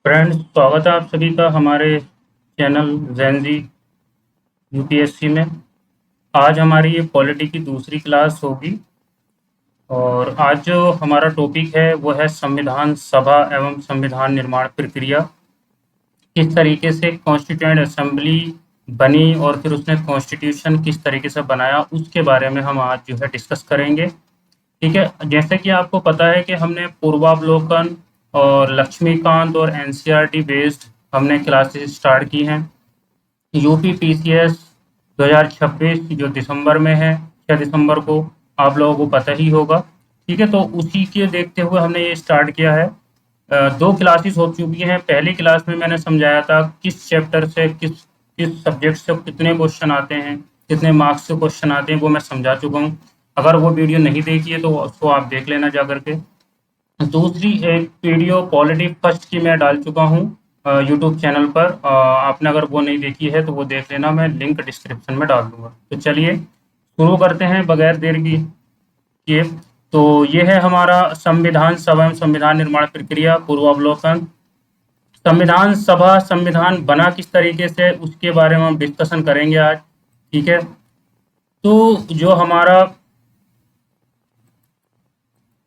Friends, स्वागत है आप सभी का हमारे चैनल ज़ेनज़ी यूपीएससी में। आज हमारी ये पॉलिटी की दूसरी क्लास होगी और आज जो हमारा टॉपिक है वो है संविधान सभा एवं संविधान निर्माण प्रक्रिया। किस तरीके से कॉन्स्टिट्यूएंट असेंबली बनी और फिर उसने कॉन्स्टिट्यूशन किस तरीके से बनाया, उसके बारे में हम आज जो है डिस्कस करेंगे। ठीक है, जैसे कि आपको पता है कि हमने पूर्वावलोकन और लक्ष्मीकांत और एनसीईआरटी बेस्ड हमने क्लासेस स्टार्ट की हैं। यूपी पीसीएस 2026 जो दिसंबर में है, 6 दिसंबर को, आप लोगों को पता ही होगा। ठीक है, तो उसी के देखते हुए हमने ये स्टार्ट किया है। दो क्लासेस हो चुकी हैं। पहली क्लास में मैंने समझाया था किस चैप्टर से किस किस सब्जेक्ट से कितने क्वेश्चन आते हैं, कितने मार्क्स से क्वेश्चन आते हैं, वो मैं समझा चुका हूँ। अगर वो वीडियो नहीं देखी है तो उसको आप देख लेना जा करके। दूसरी एक वीडियो पॉलिटी फर्स्ट की मैं डाल चुका हूँ यूट्यूब चैनल पर। आपने अगर वो नहीं देखी है तो वो देख लेना, मैं लिंक डिस्क्रिप्शन में डाल दूंगा। तो चलिए शुरू करते हैं बगैर देर की किए। तो ये है हमारा संविधान सभा एवं संविधान निर्माण प्रक्रिया पूर्वावलोकन। संविधान सभा संविधान बना किस तरीके से, उसके बारे में हम डिस्कशन करेंगे आज। ठीक है, तो जो हमारा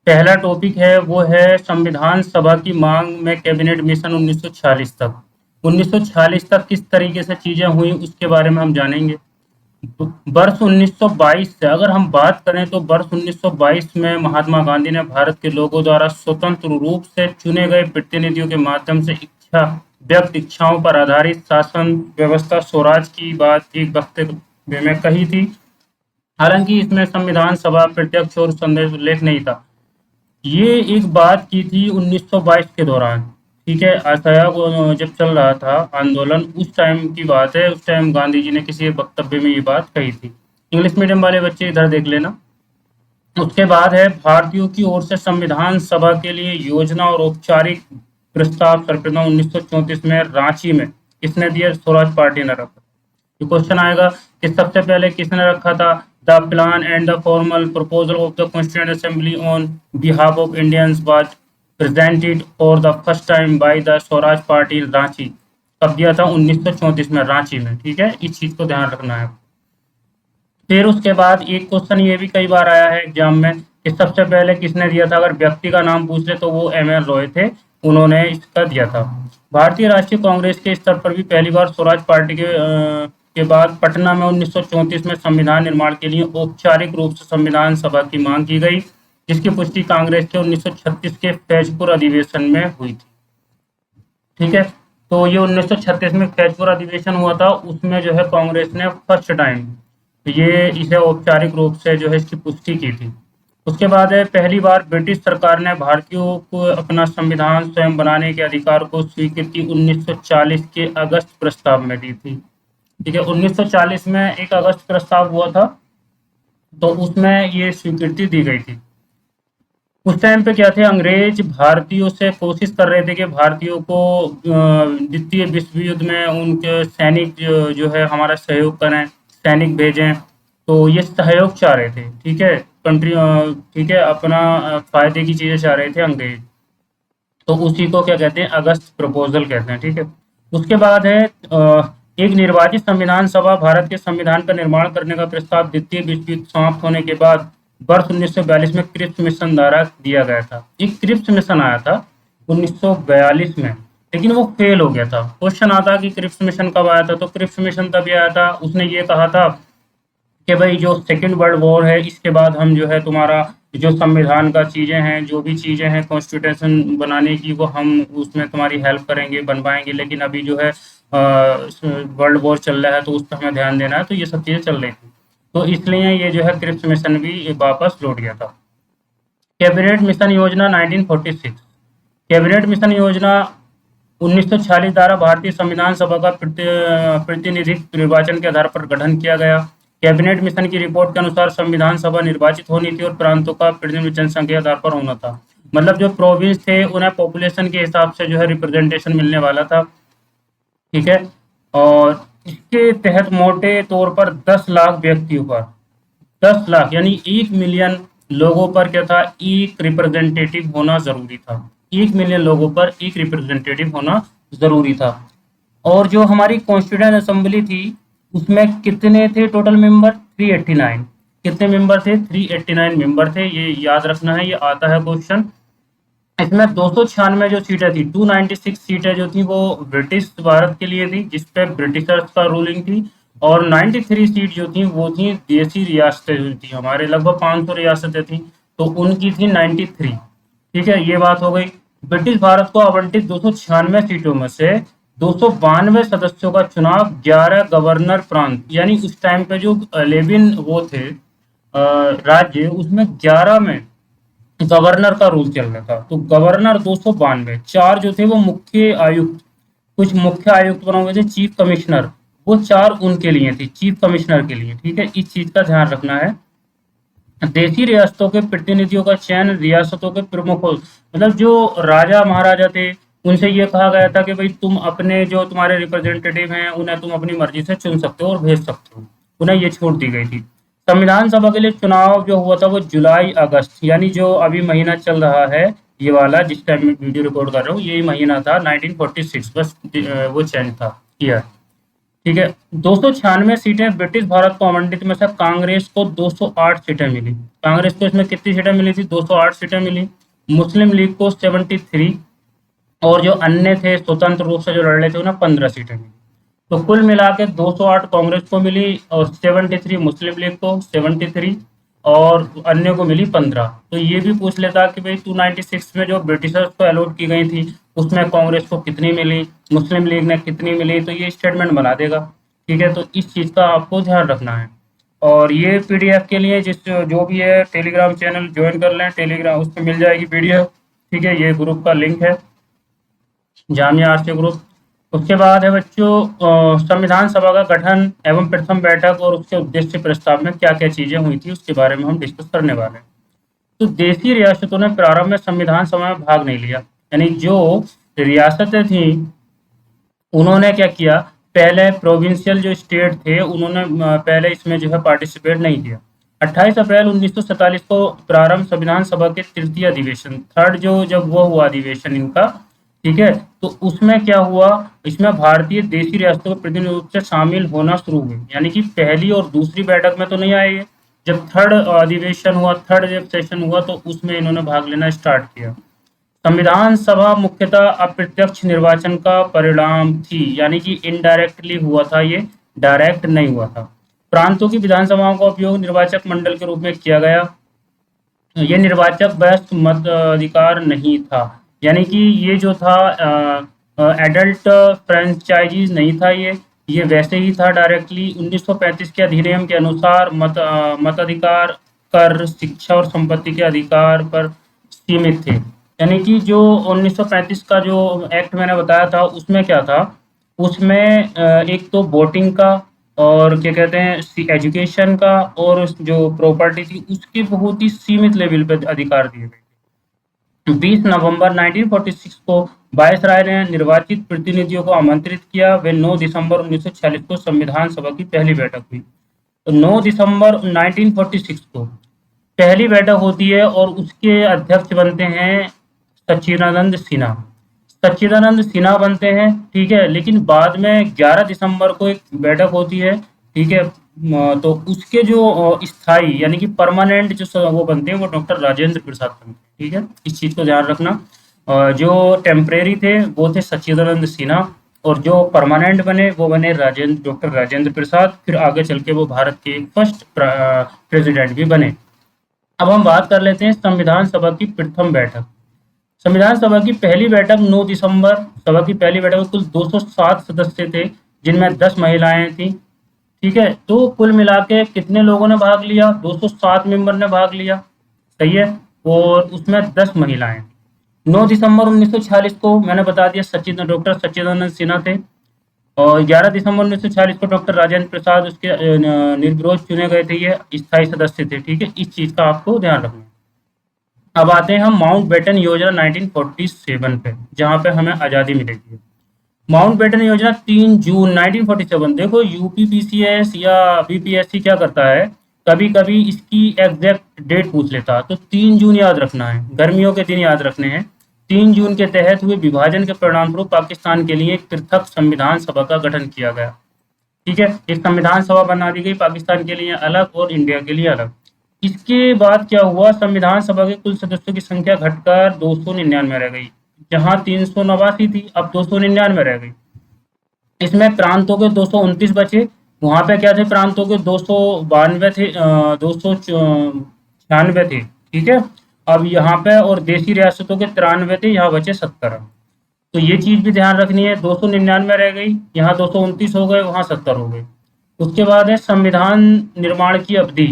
पहला टॉपिक है वो है संविधान सभा की मांग में कैबिनेट मिशन 1946 तक। 1946 तक किस तरीके से चीजें हुई उसके बारे में हम जानेंगे। वर्ष 1922 से अगर हम बात करें तो वर्ष 1922 में महात्मा गांधी ने भारत के लोगों द्वारा स्वतंत्र रूप से चुने गए प्रतिनिधियों के माध्यम से व्यक्त इच्छाओं पर आधारित शासन व्यवस्था स्वराज की बात एक वक्तव्य में कही थी। हालांकि इसमें संविधान सभा प्रत्यक्ष और संदेश उल्लेख नहीं था। ये एक बात की थी 1922 के दौरान। ठीक है, असहयोग जब चल रहा था आंदोलन, उस टाइम की बात है। उस टाइम गांधी जी ने किसी एक वक्तव्य में ये बात कही थी। इंग्लिश मीडियम वाले बच्चे इधर देख लेना। उसके बाद है भारतीयों की ओर से संविधान सभा के लिए योजना और औपचारिक प्रस्ताव सर्वप्रथम 1934 में रांची में किसने दिया? स्वराज पार्टी ने रखा। ये क्वेश्चन आएगा कि सबसे पहले किसने रखा था? The plan and the formal proposal of the constituent assembly on behalf of Indians was presented for the first time by the Swaraj party Ranchi. कब दिया था? 1934 में, रांची में। ठीक है, इस चीज को ध्यान रखना है। फिर उसके बाद एक क्वेश्चन ये भी कई बार आया है एग्जाम में कि सबसे पहले किसने दिया था। अगर व्यक्ति का नाम पूछ ले तो वो एम एल रॉय थे, उन्होंने इसका दिया था। भारतीय राष्ट्रीय कांग्रेस के स्तर पर भी पहली बार स्वराज पार्टी के बाद पटना में 1934 में संविधान निर्माण के लिए औपचारिक रूप से संविधान सभा की मांग की गई, जिसकी पुष्टि कांग्रेस के 1936 के फैजपुर अधिवेशन में हुई थी। ठीक है, तो ये 1936 में फैजपुर अधिवेशन हुआ था, उसमें जो है कांग्रेस ने फर्स्ट टाइम ये इसे औपचारिक रूप से जो है इसकी पुष्टि की थी। उसके बाद है पहली बार ब्रिटिश सरकार ने भारतीयों को अपना संविधान स्वयं बनाने के अधिकार को स्वीकृति 1940 के अगस्त प्रस्ताव में दी थी। ठीक है, 1940 में एक अगस्त प्रस्ताव हुआ था, तो उसमें ये स्वीकृति दी गई थी। उस टाइम पे क्या थे, अंग्रेज भारतीयों से कोशिश कर रहे थे कि भारतीयों को द्वितीय विश्व युद्ध में उनके सैनिक जो है हमारा सहयोग करें, सैनिक भेजें। तो ये सहयोग चाह रहे थे। ठीक है, कंट्री ठीक है, अपना फायदे की चीजें चाह रहे थे अंग्रेज। तो उसी को क्या कहते हैं? अगस्त प्रपोजल कहते हैं। ठीक है, उसके बाद है एक निर्वाचित संविधान सभा भारत के संविधान का निर्माण करने का प्रस्ताव द्वितीय विश्व युद्ध समाप्त होने के बाद वर्ष 1942 में क्रिप्स मिशन द्वारा दिया गया था। एक क्रिप्स मिशन आया था 1942 में, लेकिन वो फेल हो गया था। क्वेश्चन आता कि क्रिप्स मिशन कब आया था, तो क्रिप्स मिशन तभी आया था, उसने ये कहा था कि भाई जो सेकेंड वर्ल्ड वॉर है इसके बाद हम जो है तुम्हारा जो संविधान का चीज़ें हैं, जो भी चीज़ें हैं कॉन्स्टिट्यूशन बनाने की, वो हम उसमें तुम्हारी हेल्प करेंगे, बनवाएंगे। लेकिन अभी जो है वर्ल्ड वॉर चल रहा है तो उस पर हमें ध्यान देना है। तो ये सब चीज़ें चल रही थी, तो इसलिए ये जो है क्रिप्स मिशन भी वापस लौट गया था। कैबिनेट मिशन योजना 1946। कैबिनेट मिशन योजना 1946 द्वारा भारतीय संविधान सभा का प्रतिनिधित्व निर्वाचन के आधार पर गठन किया गया। कैबिनेट मिशन की रिपोर्ट के अनुसार संविधान सभा निर्वाचित होनी थी और प्रांतों का प्रतिनिधित्व जनसंख्या के आधार पर होना था। मतलब जो प्रोविंस थे उन्हें पॉपुलेशन के हिसाब से जो है रिप्रेजेंटेशन मिलने वाला था। ठीक है, और इसके तहत मोटे तौर पर 10 लाख व्यक्तियों पर, 10 लाख यानी 1 मिलियन लोगों पर क्या था, एक रिप्रेजेंटेटिव होना जरूरी था। 1 मिलियन लोगों पर एक रिप्रेजेंटेटिव होना ज़रूरी था। और जो हमारी कॉन्स्टिट्यूएंट असेंबली थी, उसमें कितने थे टोटल मेंबर? 389। कितने मेंबर थे? 389 मेंबर थे। ये याद रखना है, ये आता है क्वेश्चन। इसमें 296 जो सीटें थी, 296 सीटें जो थी वो ब्रिटिश भारत के लिए थी, जिसपे ब्रिटिशर्स का रूलिंग थी। और 93 सीट जो थी वो थी देसी रियासतें जो थी, हमारे लगभग 500 रियासतें थी, तो उनकी थी 93। ठीक है, ये बात हो गई। ब्रिटिश भारत को आवंटित 296 सीटों में से 292 सदस्यों का चुनाव 11 गवर्नर प्रांत, यानी उस टाइम पे जो 11 वो थे राज्य, उसमें 11 में गवर्नर का रूल चल रहा था। तो गवर्नर 292, चार जो थे वो मुख्य आयुक्त, कुछ मुख्य आयुक्त बने हुए थे, चीफ कमिश्नर, वो चार उनके लिए थी, चीफ कमिश्नर के लिए। ठीक है, इस चीज का ध्यान रखना है। देशी रियासतों के प्रतिनिधियों का चयन रियासतों के प्रमुखों, मतलब जो राजा महाराजा थे, उनसे ये कहा गया था कि भाई तुम अपने जो तुम्हारे रिप्रेजेंटेटिव हैं उन्हें तुम अपनी मर्जी से चुन सकते हो और भेज सकते हो, उन्हें ये छूट दी गई थी। संविधान सभा के लिए चुनाव जो हुआ था वो जुलाई अगस्त, यानी जो अभी महीना चल रहा है, ये वाला जिस टाइम में वीडियो रिकॉर्ड कर रहा हूँ, यही महीना था 1946, बस वो चेंज था किया। ठीक है, 296 सीटें ब्रिटिश भारत को आवंटित में से कांग्रेस को 208 सीटें मिली। कांग्रेस को इसमें कितनी सीटें मिली थी? 208 सीटें मिली। मुस्लिम लीग को 73, और जो अन्य थे स्वतंत्र रूप से जो लड़ रहे थे उन्हें 15 सीटें मिली। तो कुल मिला के 208 कांग्रेस को मिली और 73 मुस्लिम लीग को, 73 और अन्य को मिली 15। तो ये भी पूछ लेता कि भाई 296 में जो ब्रिटिशर्स को अलॉट की गई थी उसमें कांग्रेस को कितनी मिली, मुस्लिम लीग ने कितनी मिली, तो ये स्टेटमेंट बना देगा। ठीक है, तो इस चीज़ का आपको ध्यान रखना है। और ये पीडीएफ के लिए जिस जो भी है टेलीग्राम चैनल ज्वाइन कर लें, टेलीग्राम उस पर मिल जाएगी पीडीएफ। ठीक है, ये ग्रुप का लिंक है, जामिया आरसी ग्रुप। उसके बाद है बच्चों संविधान सभा का गठन एवं प्रथम बैठक और उसके उद्देश्य प्रस्ताव में क्या क्या चीजें हुई थी उसके बारे में हम डिस्कस करने वाले हैं। तो देशी रियासतों ने प्रारंभ में संविधान सभा में भाग नहीं लिया, यानी जो रियासतें थी उन्होंने क्या किया, पहले प्रोविंशियल जो स्टेट थे उन्होंने पहले इसमें जो है पार्टिसिपेट नहीं किया। 28 अप्रैल 1947 को प्रारंभ संविधान सभा के तृतीय अधिवेशन, थर्ड जो जब वो हुआ अधिवेशन इनका, ठीक है, तो उसमें क्या हुआ, इसमें भारतीय देशी रियासतों के प्रतिनिधि रूप से शामिल होना शुरू हुए, यानी कि पहली और दूसरी बैठक में तो नहीं आए ये, जब थर्ड अधिवेशन हुआ, थर्ड जब सेशन हुआ तो उसमें इन्होंने भाग लेना स्टार्ट किया। संविधान सभा मुख्यतः अप्रत्यक्ष निर्वाचन का परिणाम थी, यानी कि इनडायरेक्टली हुआ था, ये डायरेक्ट नहीं हुआ था। प्रांतों की विधानसभाओं का उपयोग निर्वाचक मंडल के रूप में किया गया। ये निर्वाचक बहस मत अधिकार नहीं था, यानी कि ये जो था एडल्ट फ्रेंचाइजीज नहीं था, ये वैसे ही था डायरेक्टली। 1935 के अधिनियम के अनुसार मताधिकार कर शिक्षा और संपत्ति के अधिकार पर सीमित थे, यानी कि जो 1935 का जो एक्ट मैंने बताया था उसमें क्या था, उसमें एक तो वोटिंग का और क्या कहते हैं एजुकेशन का और जो प्रॉपर्टी थी उसके बहुत ही सीमित लेवल पे अधिकार दिए गए। 20 नवंबर 1946 को वायसराय ने निर्वाचित प्रतिनिधियों को आमंत्रित किया। वे 9 दिसंबर 1946 को संविधान सभा की पहली बैठक हुई। तो 9 दिसंबर 1946 को पहली बैठक होती है और उसके अध्यक्ष बनते हैं सच्चिदानंद सिन्हा। सच्चिदानंद सिन्हा बनते हैं, ठीक है, लेकिन बाद में 11 दिसंबर को एक बैठक होती है, ठीक है, तो उसके जो स्थायी यानी कि परमानेंट जो वो बनते हैं वो डॉक्टर राजेंद्र प्रसाद बनते हैं। ठीक है, इस चीज़ को ध्यान रखना। जो टेम्परेरी थे वो थे सच्चिदानंद सिन्हा और जो परमानेंट बने वो बने डॉक्टर राजेंद्र प्रसाद, फिर आगे चल के वो भारत के फर्स्ट प्रेसिडेंट भी बने। अब हम बात कर लेते हैं संविधान सभा की प्रथम बैठक। संविधान सभा की पहली बैठक 9 दिसंबर, सभा की पहली बैठक में कुल 207 सदस्य थे जिनमें 10 महिलाएं थी। ठीक है, तो कुल मिला के कितने लोगों ने भाग लिया? 207 मेंबर ने भाग लिया, सही है, और उसमें 10 महिलाएं। 9 दिसंबर 1946 को मैंने बता दिया डॉक्टर सच्चिदानंद सिन्हा थे और 11 दिसंबर 1946 को डॉक्टर राजेंद्र प्रसाद उसके निर्विरोध चुने गए थे, ये स्थायी सदस्य थे। ठीक है, इस चीज का आपको ध्यान रखना। अब आते हैं हम माउंट बेटन योजना 1947 पे, जहां पे हमें आज़ादी मिलेगी। माउंट बेटन योजना 3 जून 1947। देखो यूपीपीसीएस या बीपीएससी क्या करता है, कभी कभी इसकी एग्जैक्ट डेट पूछ लेता, तो 3 जून याद रखना है, गर्मियों के दिन याद रखने हैं। 3 जून के तहत हुए विभाजन के परिणामस्वरूप पाकिस्तान के लिए एक पृथक संविधान सभा का गठन किया गया। ठीक है, एक संविधान सभा बना दी गई पाकिस्तान के लिए अलग और इंडिया के लिए अलग। इसके बाद क्या हुआ, संविधान सभा के कुल सदस्यों की संख्या घटकर 299 रह गई। जहां 389 थी, अब 299 रह गई। इसमें प्रांतों के 229 बचे। वहां पे क्या थे, प्रांतों के 292 थे, 296 थे। ठीक है, अब यहाँ पे और देशी रियासतों के 93 थे, यहाँ बचे 70। तो ये चीज भी ध्यान रखनी है, 299 रह गई, यहाँ 229 हो गए, वहां 70 हो गए। उसके बाद है संविधान निर्माण की अवधि।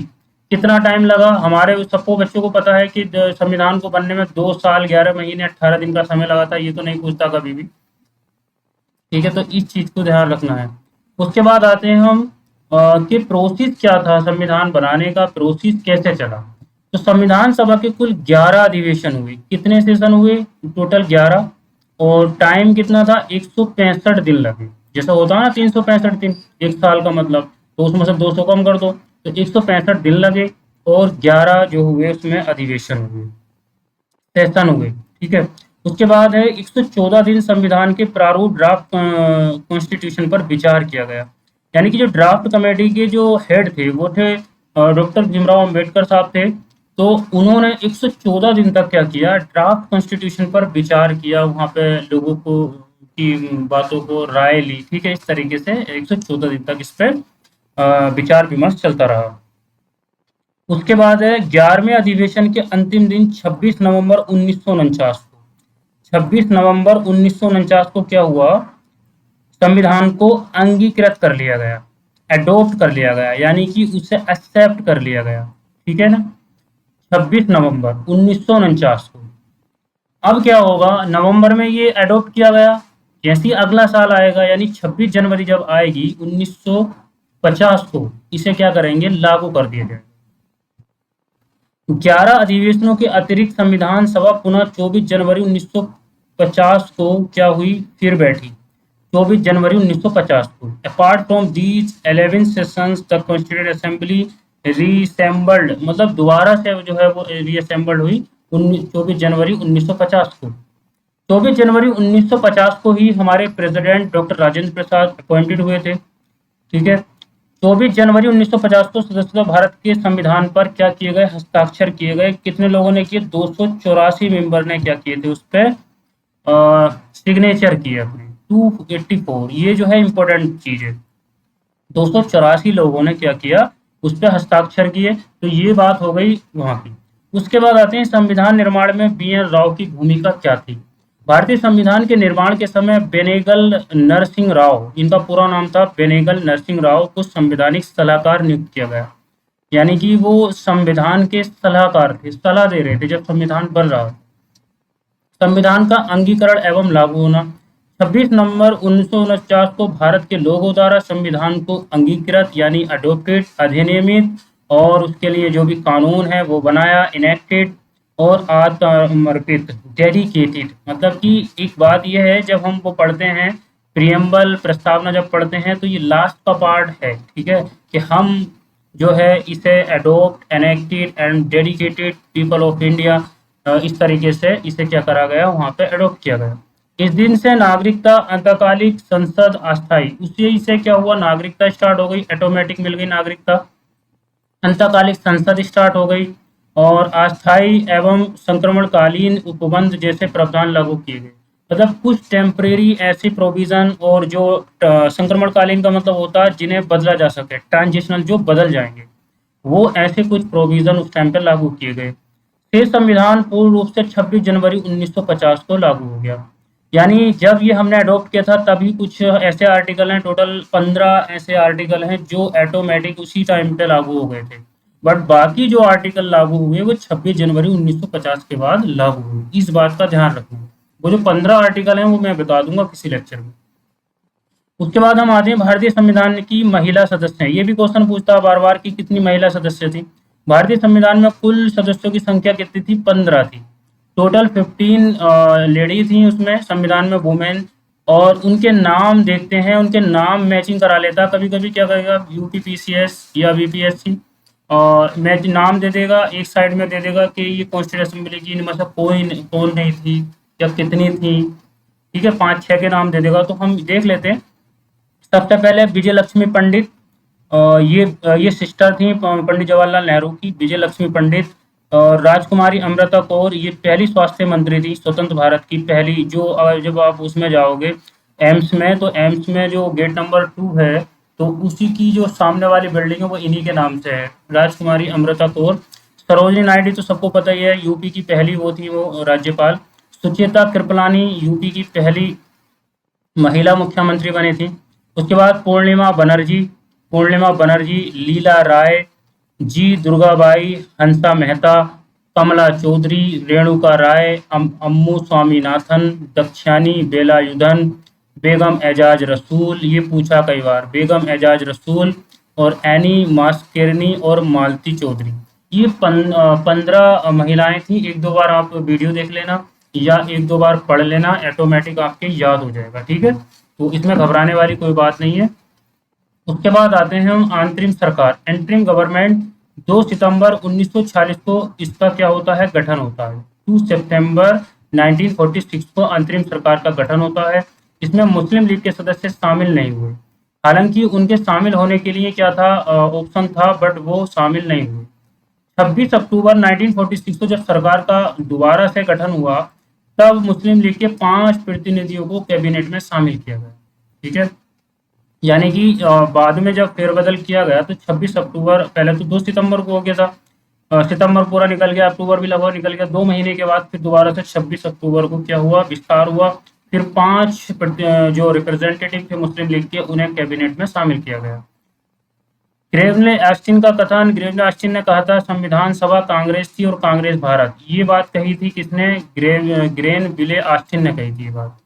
कितना टाइम लगा, हमारे सबको बच्चों को पता है कि संविधान को बनने में 2 साल 11 महीने 18 दिन का समय लगा था, ये तो नहीं पूछता कभी भी। ठीक है, तो इस चीज को ध्यान रखना है। उसके बाद आते हैं हम कि प्रोसेस क्या था, संविधान बनाने का प्रोसेस कैसे चला। तो संविधान सभा के कुल 11 अधिवेशन हुए। कितने सेशन हुए, टोटल 11। और टाइम कितना था, 165 दिन लगे। जैसा होता है ना 365 दिन, एक साल का मतलब, तो उसमें से 200 कम कर दो, तो 165 दिन लगे। और 11 जो हुए उसमें अधिवेशन हुए, सेशन हुए। ठीक है, उसके बाद है 114 दिन संविधान के प्रारूप ड्राफ्ट कॉन्स्टिट्यूशन पर विचार किया गया। यानी कि जो ड्राफ्ट कमेटी के जो हेड थे वो थे डॉक्टर भीमराव अंबेडकर साहब थे। तो उन्होंने 114 दिन तक क्या किया, ड्राफ्ट कॉन्स्टिट्यूशन पर विचार किया, वहां पे लोगों को की बातों को राय ली। ठीक है, इस तरीके से 114 दिन तक इस पर विचार विमर्श चलता रहा। उसके बाद है 11वें अधिवेशन के अंतिम दिन 26 नवंबर 1949 को, 26 नवंबर 1949 को क्या हुआ, संविधान को अंगीकृत कर लिया गया, एडॉप्ट कर लिया गया, यानी कि उसे एक्सेप्ट कर लिया गया। ठीक है ना, 26 नवंबर 1949 को। अब क्या होगा, नवंबर में ये एडॉप्ट किया गया, जैसे ही अगला साल आएगा यानी 26 जनवरी जब आएगी 1950 को, इसे क्या करेंगे, लागू कर दिया जाएगा। 11 अधिवेशनों के अतिरिक्त संविधान सभा पुनः 24 जनवरी 1950 को क्या हुई, फिर बैठी। 24 जनवरी 1950 को। Apart from these 11 sessions the constituent assembly reassembled, मतलब दोबारा से जो है वो रीअसेंबल्ड हुई 24 जनवरी 1950 को। 24 जनवरी 1950 को ही हमारे president doctor Rajendra Prasad appointed हुए थे। ठीक है, 24 जनवरी 1950 को सदस्यता भारत के संविधान पर क्या किए गए, हस्ताक्षर किए गए। कितने लोगों ने किए, 284 मेंबर ने क्या किए थे, उस पर सिग्नेचर किए अपने, 284। ये जो है इंपॉर्टेंट चीज है, 284 लोगों ने क्या किया, उस पर हस्ताक्षर किए। तो ये बात हो गई वहां की। उसके बाद आते हैं संविधान निर्माण में BN राव की भूमिका क्या थी। भारतीय संविधान के निर्माण के समय बेनेगल नरसिंह राव, इनका पूरा नाम था बेनेगल नरसिंह राव, को संवैधानिक सलाहकार नियुक्त किया गया। यानी कि वो संविधान के सलाहकार थे, सलाह दे रहे थे जब संविधान बन रहा था। संविधान का अंगीकरण एवं लागू होना। 26 नवंबर 1949 को भारत के लोगों द्वारा संविधान को अंगीकृत यानी अडोप्टेड, अधिनियमित, और उसके लिए जो भी कानून है वो बनाया, इनेक्टेड, और आत्मर्पित, डेडिकेटेड। मतलब कि एक बात यह है, जब हम वो पढ़ते हैं प्रियम्बल, प्रस्तावना जब पढ़ते हैं, तो ये लास्ट का पार्ट है। ठीक है, कि हम जो है इसे adopt, enacted and dedicated people of India, इस तरीके से इसे क्या करा गया, वहां पे एडॉप्ट किया गया। इस दिन से नागरिकता अंतकालिक संसद अस्थाई, उसी से क्या हुआ, नागरिकता स्टार्ट हो गई, ऑटोमेटिक मिल गई नागरिकता, अंतकालिक संसद स्टार्ट हो गई, और अस्थाई एवं संक्रमणकालीन उपबंध जैसे प्रावधान लागू किए गए। मतलब कुछ टेम्परेरी ऐसे प्रोविजन, और जो संक्रमणकालीन का मतलब होता है जिन्हें बदला जा सके, ट्रांजिशनल जो बदल जाएंगे, वो ऐसे कुछ प्रोविजन उस टाइम पे लागू किए गए। फिर संविधान पूर्ण रूप से 26 जनवरी 1950 को लागू हो गया। यानी जब ये हमने अडॉप्ट किया था तभी कुछ ऐसे आर्टिकल हैं, टोटल 15 ऐसे आर्टिकल हैं जो ऑटोमेटिक उसी टाइम पे लागू हो गए थे। बट बाकी जो आर्टिकल लागू हुए वो 26 जनवरी 1950 के बाद लागू हुए, इस बात का ध्यान रखना। वो जो 15 आर्टिकल हैं वो मैं बता दूंगा किसी लेक्चर में। उसके बाद हम आते हैं भारतीय संविधान की महिला सदस्य हैं। ये भी क्वेश्चन पूछता है बार बार कि कितनी महिला सदस्य थी। भारतीय संविधान में कुल सदस्यों की संख्या कितनी थी, 15 थी। टोटल 15 लेडी थी उसमें, संविधान में वुमेन। और उनके नाम देखते हैं, उनके नाम मैचिंग करा लेता, कभी कभी क्या करेगा यूपीपीसीएस या बीपीएससी, और मैच नाम दे देगा, एक साइड में दे देगा कि ये कॉन्स्टिट्यूंट असेंबली की इनमें से कोई कौन नहीं थी, या कितनी थी, ठीक है, 5-6 के नाम दे देगा। तो हम देख लेते हैं। सबसे पहले विजय लक्ष्मी पंडित, ये सिस्टर थी पंडित जवाहरलाल नेहरू की, विजय लक्ष्मी पंडित। और राजकुमारी अमृता कौर, ये पहली स्वास्थ्य मंत्री थी स्वतंत्र भारत की पहली, जो जब आप उसमें जाओगे एम्स में, तो एम्स में जो गेट नंबर 2 है, तो उसी की जो सामने वाली बिल्डिंग है वो इन्हीं के नाम से है, राजकुमारी अमृता कौर। सरोजिनी नायडू तो सबको पता ही है, यूपी की पहली वो थी, वो राज्यपाल। सुचेता कृपलानी यूपी की पहली महिला मुख्यमंत्री बनी थी। उसके बाद पूर्णिमा बनर्जी, लीला राय, जी दुर्गाबाई, हंसा मेहता, कमला चौधरी, रेणुका राय, अम्मू स्वामीनाथन, दक्षानी बेलायुधन, बेगम एजाज रसूल, ये पूछा कई बार, बेगम एजाज रसूल, और एनी मास्केरनी और मालती चौधरी। ये 15 महिलाएं थी। एक दो बार आप वीडियो देख लेना या एक दो बार पढ़ लेना, ऑटोमेटिक आपके याद हो जाएगा, ठीक है। तो इसमें घबराने वाली कोई बात नहीं है। उसके बाद आते हैं हम अंतरिम सरकार, एंटरिम गवर्नमेंट। 2 सितंबर 1946 को इसका क्या होता है, गठन होता है। 2 सितंबर 1946 को अंतरिम सरकार का गठन होता है। इसमें मुस्लिम लीग के सदस्य शामिल नहीं हुए, हालांकि उनके शामिल होने के लिए क्या था, ऑप्शन था, बट वो शामिल नहीं हुए। 26 अक्टूबर 1946 को जब सरकार का दोबारा से गठन हुआ, तब मुस्लिम लीग के 5 प्रतिनिधियों को कैबिनेट में शामिल किया गया, ठीक है। यानी कि बाद में जब फेरबदल किया गया तो 26 अक्टूबर, पहले तो 2 सितंबर को हो गया था, सितंबर पूरा निकल गया, अक्टूबर भी लगभग निकल गया, 2 महीने के बाद फिर दोबारा से 26 अक्टूबर को क्या हुआ, विस्तार हुआ। फिर 5 जो रिप्रेजेंटेटिव थे मुस्लिम लीग के, उन्हें कैबिनेट में शामिल किया गया। ग्रेवले ऑस्टिन का कथन, ग्रेवले ऑस्टिन ने कहा था संविधान सभा कांग्रेस थी और कांग्रेस भारत। ये बात कही थी किसने, ग्रेन विले ऑस्टिन ने कही थी ये बात।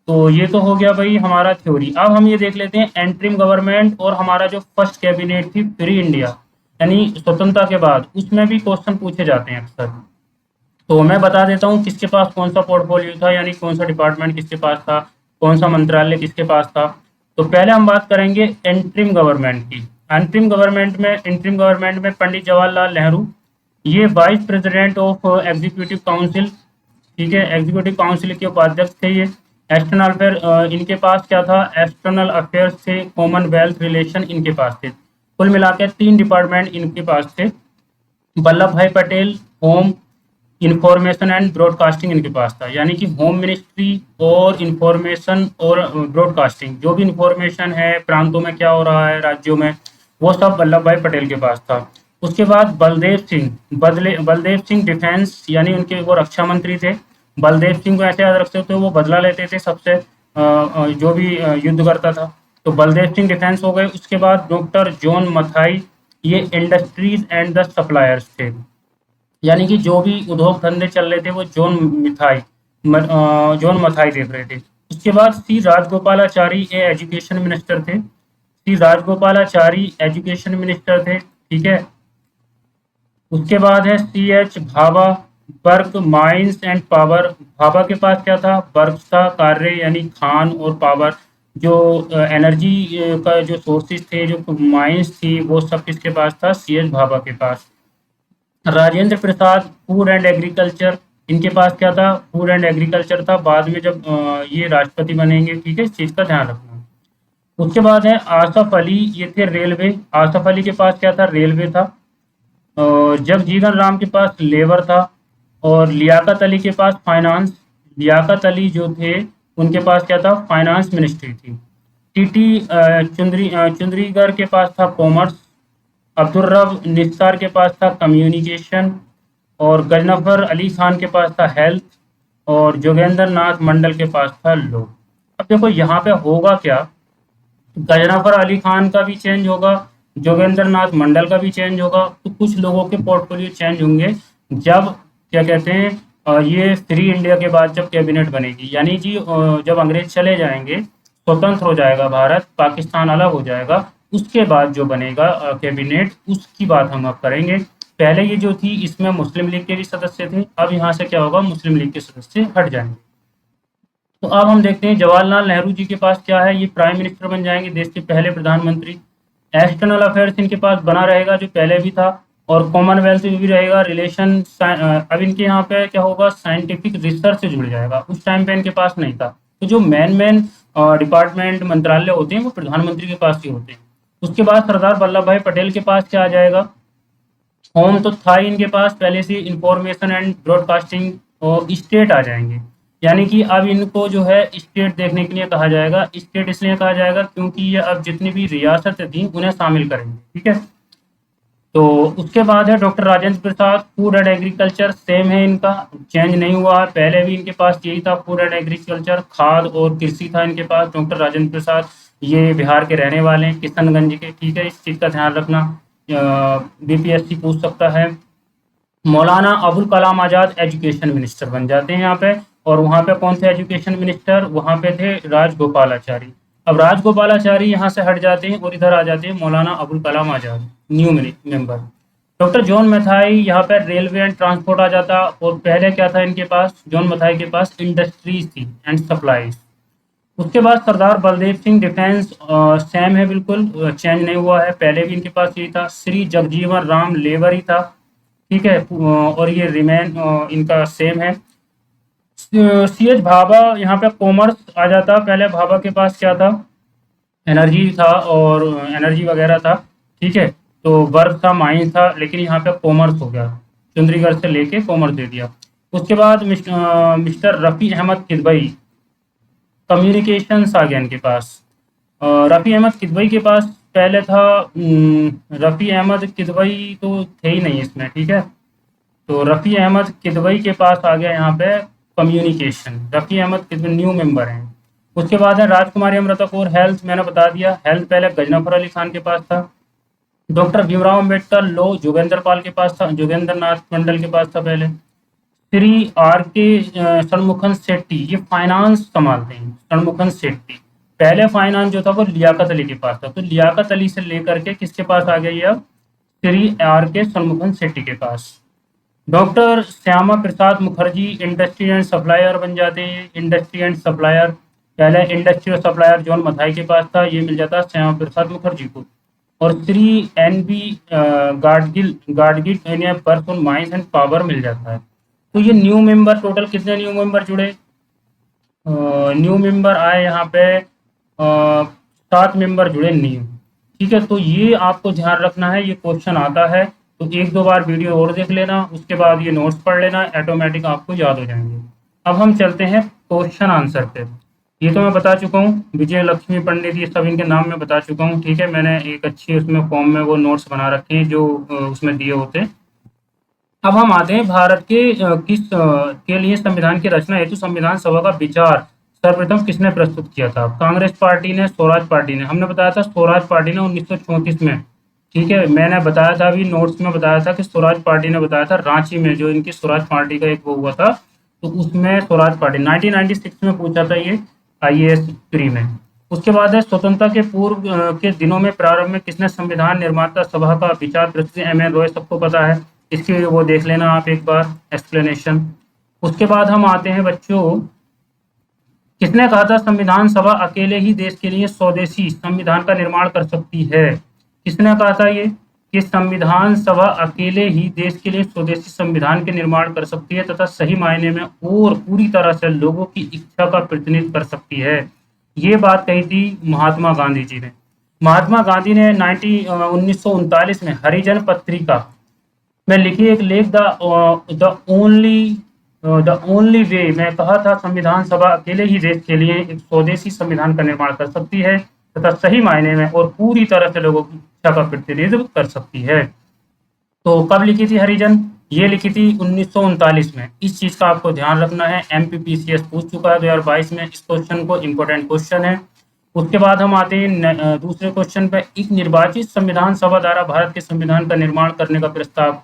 तो ये तो हो गया भाई हमारा थ्योरी। अब हम ये देख लेते हैं एंट्रीम गवर्नमेंट और हमारा जो फर्स्ट कैबिनेट थी फ्री इंडिया, यानी स्वतंत्रता के बाद, उसमें भी क्वेश्चन पूछे जाते हैं अक्सर। तो मैं बता देता हूँ किसके पास कौन सा पोर्टफोलियो था, यानी कौन सा डिपार्टमेंट किसके पास था, कौन सा मंत्रालय किसके पास था। तो पहले हम बात करेंगे एंट्रीम गवर्नमेंट की। एंट्रीम गवर्नमेंट में पंडित जवाहरलाल नेहरू, ये vice president of executive council, ठीक है, एग्जीक्यूटिव काउंसिल के उपाध्यक्ष थे ये। एक्सटर्नल अफेयर इनके पास क्या था, एक्सटर्नल अफेयर्स थे, कॉमनवेल्थ रिलेशन इनके पास थे। कुल मिलाकर 3 डिपार्टमेंट इनके पास थे। वल्लभ भाई Patel, home, information and broadcasting इनके पास था, यानी कि होम मिनिस्ट्री और इंफॉर्मेशन और ब्रॉडकास्टिंग, जो भी इंफॉर्मेशन है प्रांतों में क्या हो रहा है, राज्यों में, वो सब वल्लभ भाई पटेल के पास था। उसके बाद बलदेव सिंह डिफेंस, यानी उनके वो रक्षा मंत्री थे। बलदेव सिंह को ऐसे याद रख सकते हो, वो बदला लेते थे सबसे, जो भी युद्ध करता था। तो बलदेव सिंह डिफेंस हो गए। उसके बाद डॉक्टर जॉन मथाई, ये इंडस्ट्रीज एंड द सप्लायर्स थे, यानी कि जो भी उद्योग धंधे चल रहे थे वो जॉन मथाई देख रहे थे। उसके बाद सी राजगोपालाचारी ये एजुकेशन मिनिस्टर थे, सी राजगोपालाचारी एजुकेशन मिनिस्टर थे, ठीक है। उसके बाद है C H Bhabha, work mines and power. Bhabha के पास क्या था, वर्क था, कार्य यानी खान, और पावर जो एनर्जी का जो सोर्सेज थे, जो माइंस थी, वो सब किसके पास था, सी एच भाभा के पास। Rajendra Prasad food and agriculture, इनके पास क्या था, फूड एंड एग्रीकल्चर था। बाद में जब ये राष्ट्रपति बनेंगे, ठीक है, इस चीज़ का ध्यान रखना। उसके बाद है आसफ अली, ये थे रेलवे। आसफ अली के पास क्या था, रेलवे था। जगजीवन राम के पास लेबर था। और लियाकत अली के पास फाइनेंस, लियाकत अली जो थे उनके पास क्या था, फाइनेंस मिनिस्ट्री थी। टीटी चुंद्रीगढ़ के पास था कॉमर्स। अब्दुल रब निस्तार के पास था कम्युनिकेशन। और गजनफर अली खान के पास था हेल्थ। और जोगेंद्र नाथ मंडल के पास था लॉ। अब देखो यहाँ पे होगा क्या, गजनफर अली खान का भी चेंज होगा, जोगेंद्र नाथ मंडल का भी चेंज होगा, तो कुछ लोगों के पोर्टफोलियो चेंज होंगे जब क्या कहते हैं, ये फ्री इंडिया के बाद जब कैबिनेट बनेगी, यानी जी जब अंग्रेज चले जाएंगे, स्वतंत्र हो जाएगा भारत, पाकिस्तान अलग हो जाएगा, उसके बाद जो बनेगा कैबिनेट, उसकी बात हम अब करेंगे। पहले ये जो थी इसमें मुस्लिम लीग के भी सदस्य थे, अब यहाँ से क्या होगा, मुस्लिम लीग के सदस्य हट जाएंगे। तो अब हम देखते हैं जवाहरलाल नेहरू जी के पास क्या है, ये प्राइम मिनिस्टर बन जाएंगे, देश के पहले प्रधानमंत्री। एक्सटर्नल अफेयर्स इनके पास बना रहेगा जो पहले भी था, और कॉमनवेल्थ भी रहेगा, रिलेशन। अब इनके यहाँ पे क्या होगा, साइंटिफिक रिसर्च से जुड़ जाएगा, उस टाइम पे इनके पास नहीं था। तो जो मेन मेन डिपार्टमेंट मंत्रालय होते हैं वो प्रधानमंत्री के पास ही होते हैं। उसके बाद सरदार वल्लभ भाई पटेल के पास क्या आ जाएगा, होम तो था ही इनके पास पहले से, इंफॉर्मेशन एंड ब्रॉडकास्टिंग और स्टेट आ जाएंगे। यानी कि अब इनको जो है स्टेट देखने के लिए कहा जाएगा। स्टेट इसलिए कहा जाएगा क्योंकि ये अब जितनी भी रियासतें थी उन्हें शामिल करेंगे, ठीक है। तो उसके बाद है doctor Rajendra Prasad, food and agriculture same है इनका, चेंज नहीं हुआ है, पहले भी इनके पास यही था, फूड एंड एग्रीकल्चर, खाद और कृषि था इनके पास। डॉक्टर राजेंद्र प्रसाद ये बिहार के रहने वाले हैं, किशनगंज के, ठीक है, इस चीज़ का ध्यान रखना, बीपीएससी पूछ सकता है। मौलाना अबुल कलाम आज़ाद एजुकेशन मिनिस्टर बन जाते हैं यहाँ पे। और वहाँ पे कौन थे एजुकेशन मिनिस्टर, वहाँ पे थे राजगोपालाचारी। अब राजगोपालाचारी यहाँ से हट जाते हैं और इधर आ जाते हैं Maulana Abul Kalam Azad, new member. Doctor John Mathai यहाँ पे रेलवे एंड ट्रांसपोर्ट आ जाता। और पहले क्या था इनके पास, जॉन मथाई के पास इंडस्ट्रीज थी एंड सप्लाईज। उसके बाद सरदार बलदेव सिंह डिफेंस, सेम है बिल्कुल, चेंज नहीं हुआ है, पहले भी इनके पास यही था। श्री जगजीवन राम लेबर ही था, ठीक है, और ये रिमेन इनका सेम है। सी एच भाभा यहाँ पे कॉमर्स आ जाता, पहले भाभा के पास क्या था, एनर्जी था और एनर्जी वगैरह था, ठीक है। तो वर्क था, माइंस था, लेकिन यहाँ पे कॉमर्स हो गया, चंडीगढ़ से लेके कॉमर्स दे दिया। उसके बाद मिस्टर रफ़ी अहमद किदवई, कम्युनिकेशंस आ गया इनके पास। रफ़ी अहमद किदवई के पास पहले था, रफ़ी अहमद किदवई तो थे ही नहीं इसमें, ठीक है। तो रफ़ी अहमद किदवई के पास आ गया यहाँ पे communication, Rafi Ahmed Kidwai new member हैं। उसके बाद है राजकुमारी अमृता कौर, हेल्थ मैंने बता दिया, हेल्थ पहले गजनफर अली खान के पास था। डॉक्टर भीमराव अम्बेडकर लॉ जोगेंद्र पाल के पास था, जोगेंद्र नाथ मंडल के पास था पहले। श्री आर के षणमुखन शेट्टी ये फाइनेंस संभालते हैं, षणमुखन शेट्टी। पहले फाइनेंस जो था वो लियाकत अली के पास था, तो लियाकत अली से लेकर के किसके पास आ गई है अब, श्री आर के षणमुखन शेट्टी के पास। Doctor Shyama Prasad Mukherjee industry and supplier बन जाते हैं, इंडस्ट्री एंड सप्लायर। पहले इंडस्ट्री और सप्लायर जॉन मथाई के पास था, ये मिल जाता है श्यामा प्रसाद मुखर्जी को। और श्री एन बी गाडगिल इन्हें पर्सन माइंस एंड पावर मिल जाता है। तो ये न्यू मेंबर, टोटल कितने न्यू मेंबर जुड़े, न्यू मेंबर आए यहाँ पे 7 मेंबर जुड़े न्यू, ठीक है। तो ये आपको ध्यान रखना है, ये क्वेश्चन आता है तो 1-2 बार वीडियो और देख लेना, उसके बाद ये नोट्स पढ़ लेना, ऑटोमेटिक आपको याद हो जाएंगे। अब हम चलते हैं क्वेश्चन आंसर पे। ये तो मैं बता चुका हूँ, विजय लक्ष्मी पंडित ये सब इनके नाम मैं बता चुका हूँ, ठीक है। मैंने एक अच्छी उसमें फॉर्म में वो नोट्स बना रखे हैं जो उसमें दिए होते हैं। अब हम आते हैं भारत के के लिए संविधान की रचना हेतु संविधान सभा का विचार सर्वप्रथम किसने प्रस्तुत किया था, कांग्रेस पार्टी ने, स्वराज पार्टी ने। हमने बताया था स्वराज पार्टी ने 1934 में, ठीक है। मैंने बताया था अभी नोट्स में बताया था कि स्वराज पार्टी ने बताया था रांची में, जो इनकी स्वराज पार्टी का एक वो हुआ था, तो उसमें स्वराज पार्टी 1996 में पूछा था ये IAS प्री में। उसके बाद है स्वतंत्रता के पूर्व के दिनों में प्रारंभ में किसने संविधान निर्माता सभा का विचार प्रस्तुत, MN रॉय, सबको पता है, इसकी वो देख लेना आप एक बार एक्सप्लेनेशन। उसके बाद हम आते हैं बच्चों, किसने कहा था संविधान सभा अकेले ही देश के लिए स्वदेशी संविधान का निर्माण कर सकती है, किसने कहा था ये, कि संविधान सभा अकेले ही देश के लिए स्वदेशी संविधान के निर्माण कर सकती है तथा सही मायने में और पूरी तरह से लोगों की इच्छा का प्रतिनिधित्व कर सकती है। ये बात कही थी महात्मा गांधी जी ने। महात्मा गांधी ने 1939 में हरिजन पत्रिका में लिखी एक लेख, द ओनली वे में कहा था संविधान सभा अकेले ही देश के लिए एक स्वदेशी संविधान का निर्माण कर सकती है तथा सही मायने में और पूरी तरह से लोगों की इच्छा का प्रतिनिधित्व कर सकती है। तो कब लिखी थी हरिजन, ये लिखी थी 1939 में। इस चीज का आपको ध्यान रखना है, MPPCS पूछ चुका है 2022 में इस क्वेश्चन को, इंपॉर्टेंट क्वेश्चन है। उसके बाद हम आते हैं दूसरे क्वेश्चन पे, एक निर्वाचित संविधान सभा द्वारा भारत के संविधान का निर्माण करने का प्रस्ताव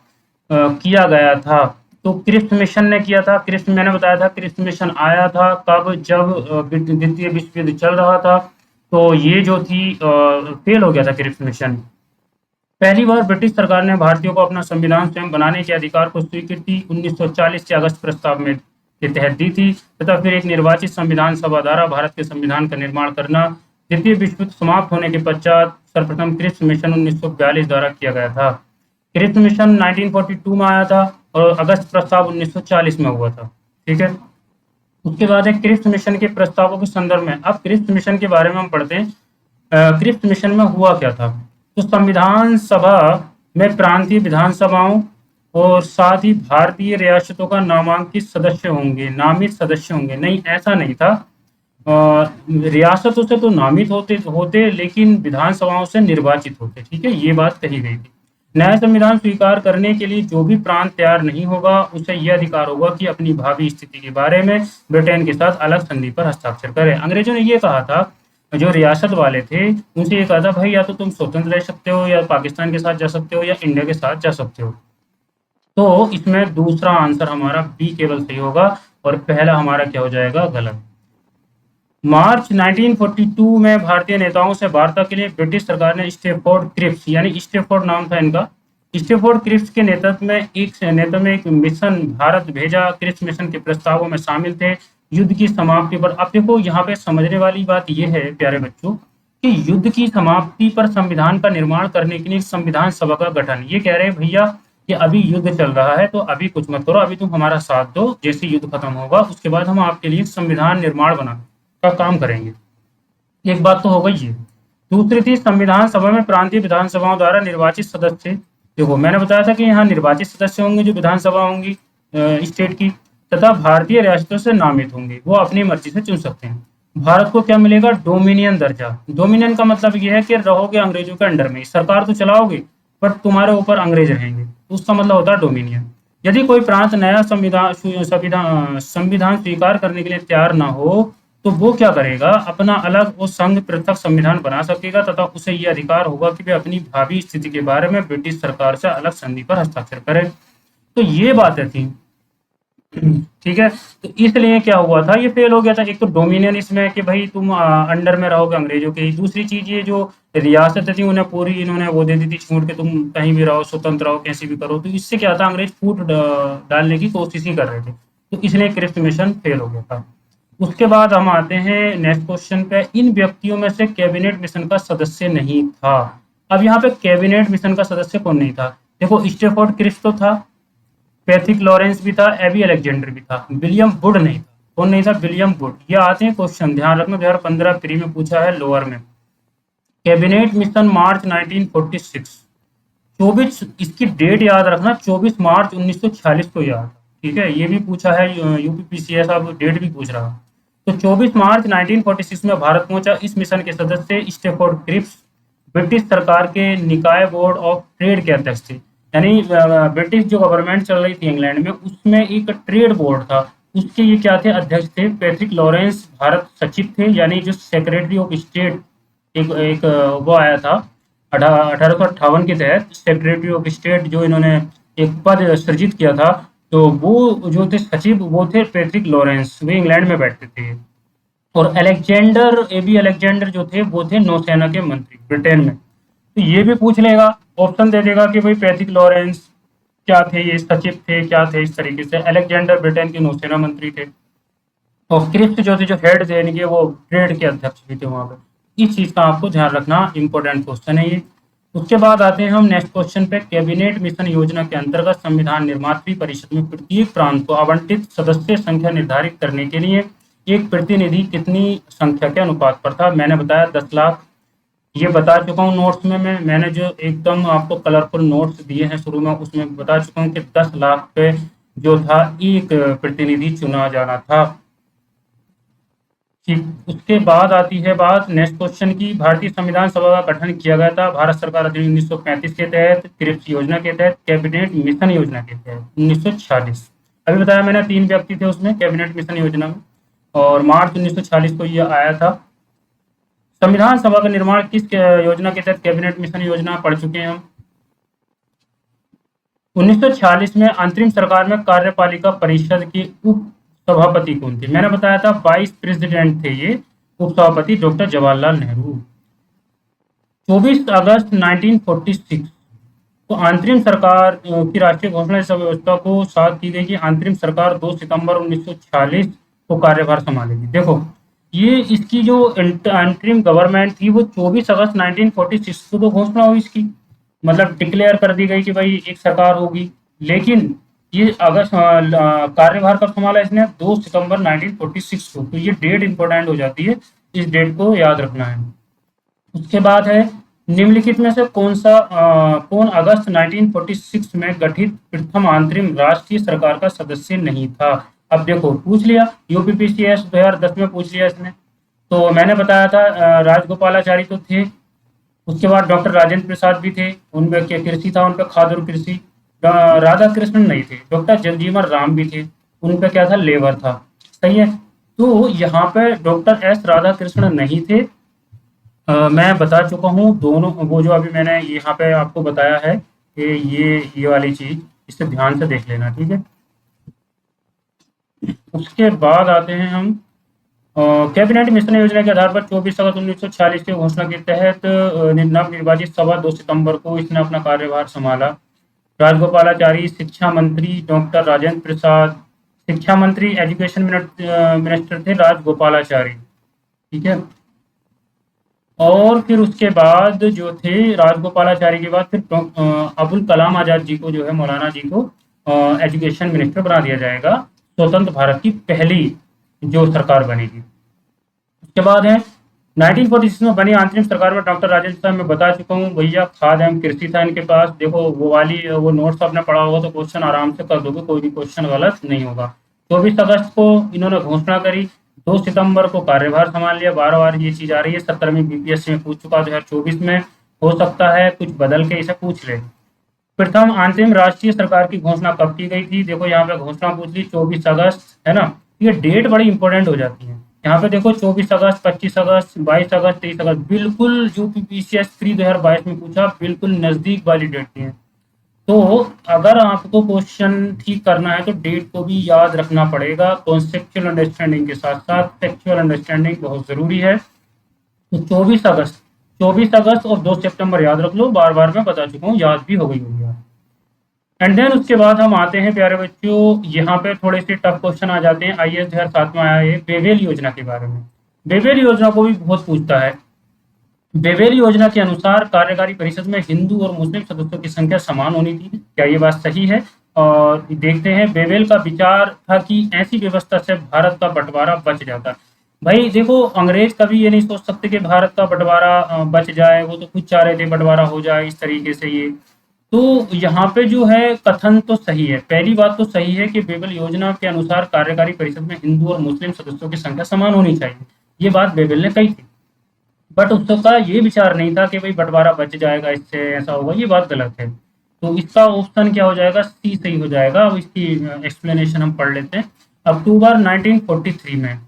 किया गया था, तो क्रिप्स मिशन ने किया था। क्रिप्स मैंने बताया था, क्रिप्स मिशन आया था कब, जब द्वितीय विश्व युद्ध चल रहा था, तो ये जो थी फेल हो गया था क्रिप्स मिशन। पहली बार ब्रिटिश सरकार ने भारतीयों को अपना संविधान स्वयं बनाने के अधिकार को स्वीकृति 1940 के अगस्त प्रस्ताव में के तहत दी थी तथा फिर एक निर्वाचित संविधान सभा द्वारा भारत के संविधान का निर्माण करना द्वितीय विश्व युद्ध समाप्त होने के पश्चात सर्वप्रथम क्रिप्स मिशन 1942 द्वारा किया गया था। क्रिप्स मिशन 1942 में आया था और अगस्त प्रस्ताव 1940 में हुआ था। ठीक है। उसके बाद है क्रिप्स मिशन के प्रस्तावों के संदर्भ में। अब क्रिप्स मिशन के बारे में हम पढ़ते हैं। क्रिप्स मिशन में हुआ क्या था। तो संविधान सभा में प्रांतीय विधानसभाओं और साथ ही भारतीय रियासतों का नामांकित सदस्य होंगे, नामित सदस्य होंगे। नहीं, ऐसा नहीं था। रियासतों से तो नामित होते होते लेकिन विधानसभाओं से निर्वाचित होते। ठीक है, ये बात कही गई थी। नया संविधान स्वीकार करने के लिए जो भी प्रांत तैयार नहीं होगा उसे यह अधिकार होगा कि अपनी भावी स्थिति के बारे में ब्रिटेन के साथ अलग संधि पर हस्ताक्षर करे। अंग्रेजों ने ये कहा था, जो रियासत वाले थे उनसे ये कहा था, भाई या तो तुम स्वतंत्र रह सकते हो, या पाकिस्तान के साथ जा सकते हो, या इंडिया के साथ जा सकते हो। तो इसमें दूसरा आंसर हमारा बी केवल सही होगा और पहला हमारा क्या हो जाएगा, गलत। मार्च 1942 में भारतीय नेताओं से वार्ता के लिए ब्रिटिश सरकार ने स्टैफोर्ड क्रिप्स, यानी स्टैफोर्ड नाम था इनका, स्टैफोर्ड क्रिप्स के नेतृत्व में एक मिशन भारत भेजा। क्रिप्स मिशन के प्रस्तावों में शामिल थे युद्ध की समाप्ति पर। अब देखो यहाँ पे समझने वाली बात यह है प्यारे बच्चों, कि युद्ध की समाप्ति पर संविधान का निर्माण करने के लिए संविधान सभा का गठन। ये कह रहे हैं भैया कि अभी युद्ध चल रहा है तो अभी कुछ मत करो, अभी तुम हमारा साथ दो, जैसे युद्ध खत्म होगा उसके बाद हम आपके लिए संविधान निर्माण बना का काम करेंगे। एक बात तो हो गई ये। दूसरी थी, संविधान सभा में प्रांतीय विधानसभाओं द्वारा निर्वाचित सदस्य। देखो मैंने बताया था कि यहाँ निर्वाचित सदस्य होंगे जो विधानसभा होंगी स्टेट की, तथा भारतीय रियासतों से नामित होंगे, वो अपनी मर्जी से चुन सकते हैं। भारत को क्या मिलेगा, डोमिनियन दर्जा। डोमिनियन का मतलब ये है कि रहोगे अंग्रेजों के अंडर में, सरकार तो चलाओगे पर तुम्हारे ऊपर अंग्रेज रहेंगे, तो उसका मतलब होता है डोमिनियन। यदि कोई प्रांत नया संविधान स्वीकार करने के लिए तैयार ना हो तो वो क्या करेगा, अपना अलग वो संघ पृथक संविधान बना सकेगा, तथा उसे ये अधिकार होगा कि वे अपनी भावी स्थिति के बारे में ब्रिटिश सरकार से अलग संधि पर हस्ताक्षर करें। तो ये बातें थी। ठीक है, तो इसलिए क्या हुआ था, ये फेल हो गया था। एक तो डोमिनियन इसमें कि भाई तुम अंडर में रहोगे अंग्रेजों के। दूसरी चीज ये जो रियासत थी उन्हें पूरी इन्होंने वो दे दी थी छूट के तुम कहीं भी रहो, स्वतंत्र रहो, कैसे भी करो। तो इससे क्या था, अंग्रेज फूट डालने की कोशिश ही कर रहे थे, तो इसलिए क्रिप्स मिशन फेल हो गया था। उसके बाद हम आते हैं नेक्स्ट क्वेश्चन पे। इन व्यक्तियों में से कैबिनेट मिशन का सदस्य नहीं था। अब यहाँ पे कैबिनेट मिशन का सदस्य कौन नहीं था, देखो स्टेफोर्ड क्रिप्स तो था, पैथिक लॉरेंस भी था, एबी अलेक्जेंडर भी था, विलियम वुड नहीं था। कौन नहीं था, विलियम वुड। ये आते हैं क्वेश्चन, ध्यान रखना 2015 प्री में पूछा है लोअर में। कैबिनेट मिशन मार्च 1946, 24 इसकी डेट याद रखना, 24 मार्च 1946 को याद। ठीक है, ये भी पूछा है यूपीपीसीएस, अब डेट भी पूछ रहा। तो 24 मार्च 1946 में भारत पहुंचा। इस मिशन के सदस्य स्टेफोर्ड क्रिप्स ब्रिटिश सरकार के निकाय बोर्ड ऑफ ट्रेड के अध्यक्ष थे। यानी ब्रिटिश जो गवर्नमेंट चल रही थी इंग्लैंड में, उसमें एक ट्रेड बोर्ड था, उसके ये क्या थे, अध्यक्ष थे। पैट्रिक लॉरेंस भारत सचिव थे, यानी जो सेक्रेटरी ऑफ स्टेट एक वो आया था 1858 के तहत, सेक्रेटरी ऑफ स्टेट जो इन्होंने एक पद सृजित किया था, तो वो जो थे सचिव वो थे पैट्रिक लॉरेंस, वे इंग्लैंड में बैठते थे। और एबी अलेक्जेंडर जो थे वो थे नौसेना के मंत्री ब्रिटेन में। तो ये भी पूछ लेगा, ऑप्शन दे देगा कि भाई पैट्रिक लॉरेंस क्या थे, ये सचिव थे, क्या थे, इस तरीके से। अलेक्जेंडर ब्रिटेन के नौसेना मंत्री थे, और क्रिप्स जो थे, जो हेड थे इनके, वो ट्रेड के अध्यक्ष भी थे वहां पे। इस चीज का आपको ध्यान रखना, इंपॉर्टेंट क्वेश्चन है ये। उसके बाद आते हैं हम नेक्स्ट क्वेश्चन पे। कैबिनेट मिशन योजना के अंतर्गत संविधान निर्मात्री परिषद में प्रत्येक प्रांत को आवंटित सदस्य संख्या निर्धारित करने के लिए एक प्रतिनिधि कितनी संख्या के अनुपात पर था। मैंने बताया 10 लाख, ये बता चुका हूँ नोट्स में। मैंने जो एकदम आपको कलरफुल नोट्स दिए हैं शुरू में, उसमें बता चुका हूँ कि 10 लाख पे जो था एक प्रतिनिधि चुना जाना था। ठीक, उसके बाद आती है बात नेक्स्ट क्वेश्चन की। भारतीय संविधान सभा का गठन किया गया था भारत सरकार अधिनियम 1935 के तहत, क्रिप्स योजना के तहत, कैबिनेट मिशन योजना के तहत 1946। अभी बताया मैंने 3 व्यक्ति थे उसमें कैबिनेट मिशन योजना में, और मार्च 1946 को यह आया था। संविधान सभा का निर्माण किस योजना के तहत, कैबिनेट मिशन योजना पढ़ चुके हैं हम। 1946 में अंतरिम सरकार में कार्यपालिका परिषद के उप सभापति कौन थे, मैंने बताया था वाइस प्रेसिडेंट थे ये, उप सभापति डॉक्टर जवाहरलाल नेहरू। 24 अगस्त 1946 को अंतरिम सरकार की राष्ट्रीय घोषणा इस व्यवस्था को साथ की गई कि अंतरिम सरकार 2 सितंबर 1946 को कार्यभार संभालेगी। देखो ये इसकी जो अंतरिम गवर्नमेंट थी वो 24 अगस्त 1946 को तो घोषणा हुई इसकी, मतलब डिक्लेयर कर दी गई कि भाई एक सरकार होगी। लेकिन ये अगस्त कार्यभार कब संभाला इसने? 2 सितंबर 1946 को। तो ये डेट इंपॉर्टेंट हो जाती है, इस डेट को याद रखना है। उसके बाद है, निम्नलिखित में से कौन अगस्त 1946 में गठित प्रथम अंतरिम राष्ट्रीय सरकार का सदस्य नहीं था? अब देखो पूछ लिया, यूपीपीसीएस 2010 में पूछ लिया इसने। तो मैंने बताया था राजगोपालाचारी तो थे, उसके बाद डॉक्टर राजेंद्र प्रसाद भी थे, उनपे क्या कृषि था, उनपे खाद्य और कृषि। राधा कृष्णन नहीं थे, डॉक्टर जगजीवन राम भी थे, उनपे क्या था, लेबर था। सही है। तो यहाँ पे डॉक्टर एस राधा कृष्णन नहीं थे। मैं बता चुका हूँ दोनों, वो जो अभी मैंने यहाँ पे आपको बताया है कि ये वाली चीज, इसे ध्यान से देख लेना, ठीक है। उसके बाद आते हैं हम कैबिनेट मिशन योजना के आधार पर 24 अगस्त 1946 की घोषणा के तहत नव निर्वाचित सभा 2 सितंबर को इसने अपना कार्यभार संभाला। राजगोपालाचारी शिक्षा मंत्री, डॉक्टर राजेंद्र प्रसाद शिक्षा मंत्री, एजुकेशन मिनिस्टर थे राजगोपालाचारी, ठीक है। और फिर उसके बाद जो थे राजगोपालाचारी के बाद फिर अबुल कलाम आजाद जी को, जो है मौलाना जी को एजुकेशन मिनिस्टर बना दिया जाएगा, स्वतंत्र भारत की पहली जो सरकार बनेगी। उसके बाद है 1946 में बनी अंतरिम सरकार में डॉक्टर राजेंद्र साहब, मैं बता चुका हूँ भैया, खाद एवं कृषि था इनके पास। देखो वो नोट्स आपने पढ़ा होगा तो क्वेश्चन आराम से कर दोगे, कोई भी क्वेश्चन गलत नहीं होगा। 24 अगस्त को इन्होंने घोषणा करी, 2 सितंबर को कार्यभार संभाल लिया। बार बार ये चीज आ रही है, 17वीं बीपीएससी में पूछ चुका 2024 में, हो सकता है कुछ बदल के इसे पूछ ले। प्रथम अंतिम राष्ट्रीय सरकार की घोषणा कब की गई थी? देखो यहाँ पे घोषणा पूछ ली 24 अगस्त, है ना। ये डेट बड़ी इंपॉर्टेंट हो जाती है। यहाँ पे देखो 24 अगस्त, 25 अगस्त, 22 अगस्त, 23 अगस्त, बिल्कुल जो पीपीसीएस प्री 2022 में पूछा, बिल्कुल नजदीक वाली डेट है। तो अगर आपको क्वेश्चन ठीक करना है तो डेट को भी याद रखना पड़ेगा। कॉन्सेप्चुअल अंडरस्टैंडिंग के साथ साथ फैक्चुअल अंडरस्टैंडिंग बहुत जरूरी है। तो 24 अगस्त और 2 सितंबर याद रख लो, बार बार मैं बता चुका हूँ, याद भी हो गई होगी। एंड देन उसके बाद हम आते हैं प्यारे बच्चों, यहाँ पे थोड़े से टफ क्वेश्चन आ जाते हैं। आईएएस 2007 में आया है बेवेल योजना के बारे में। बेवेल योजना को भी बहुत पूछता है। बेवेल योजना के अनुसार कार्यकारी परिषद में हिंदू और मुस्लिम सदस्यों की संख्या समान होनी थी। क्या ये बात सही है? और देखते हैं, बेवेल का विचार था कि ऐसी व्यवस्था से भारत का बंटवारा बच जाता। भाई देखो, अंग्रेज कभी ये नहीं सोच सकते कि भारत का बंटवारा बच जाए, वो तो खुद चाह रहे थे बंटवारा हो जाए इस तरीके से। ये तो यहाँ पे जो है कथन तो सही है, पहली बात तो सही है कि बेवेल योजना के अनुसार कार्यकारी परिषद में हिंदू और मुस्लिम सदस्यों की संख्या समान होनी चाहिए, ये बात बेवेल ने कही थी। बट उसका ये विचार नहीं था कि भाई बंटवारा बच जाएगा, इससे ऐसा होगा, ये बात गलत है। तो इसका ऑप्शन क्या हो जाएगा? सी सही हो जाएगा। अब इसकी एक्सप्लेनेशन हम पढ़ लेते हैं। अक्टूबर 1943 में,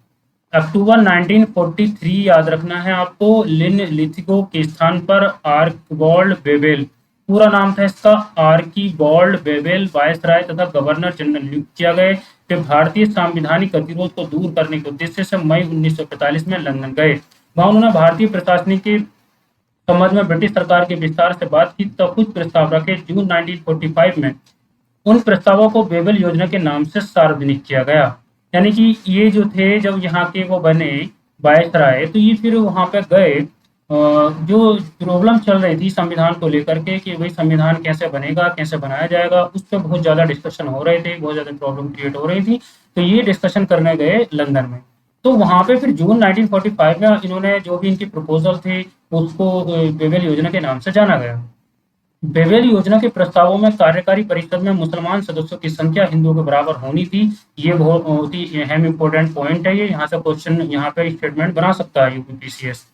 अक्टूबर 1943 याद रखना है आपको, लिन लिथिगो के स्थान पर आर्कबॉल्ड बेबेल, पूरा नाम था इसका आर्कीबॉल्ड बेबेल, वायसराय तथा गवर्नर जनरल नियुक्त किया गए। वे भारतीय संवैधानिक गतिरोध को दूर करने के उद्देश्य से मई 1945 में लंदन गए। वहां उन्होंने भारतीय प्रशासनिक के संबंध में ब्रिटिश सरकार के विस्तार से बात की, तो कुछ प्रस्ताव रखे। जून 1945 में उन प्रस्तावों को बेबेल योजना के नाम से सार्वजनिक किया गया। यानी कि ये जो थे, जब यहाँ के वो बने वायसराय, तो ये फिर वहां पे गए, जो प्रॉब्लम चल रही थी संविधान को लेकर के कि भाई संविधान कैसे बनेगा, कैसे बनाया जाएगा, उस पर बहुत ज्यादा डिस्कशन हो रहे थे, बहुत ज्यादा प्रॉब्लम क्रिएट हो रही थी। तो ये डिस्कशन करने गए लंदन में। तो वहां पे फिर जून 1945 में इन्होंने जो भी इनकी प्रपोजल थे उसको बेबेल योजना के नाम से जाना गया। बेवेल योजना के प्रस्तावों में कार्यकारी परिषद में मुसलमान सदस्यों की संख्या हिंदुओं के बराबर होनी थी। ये बहुत ही अहम इंपॉर्टेंट पॉइंट है। ये यहाँ से क्वेश्चन यहाँ पे स्टेटमेंट बना सकता है यूपीपीसीएस।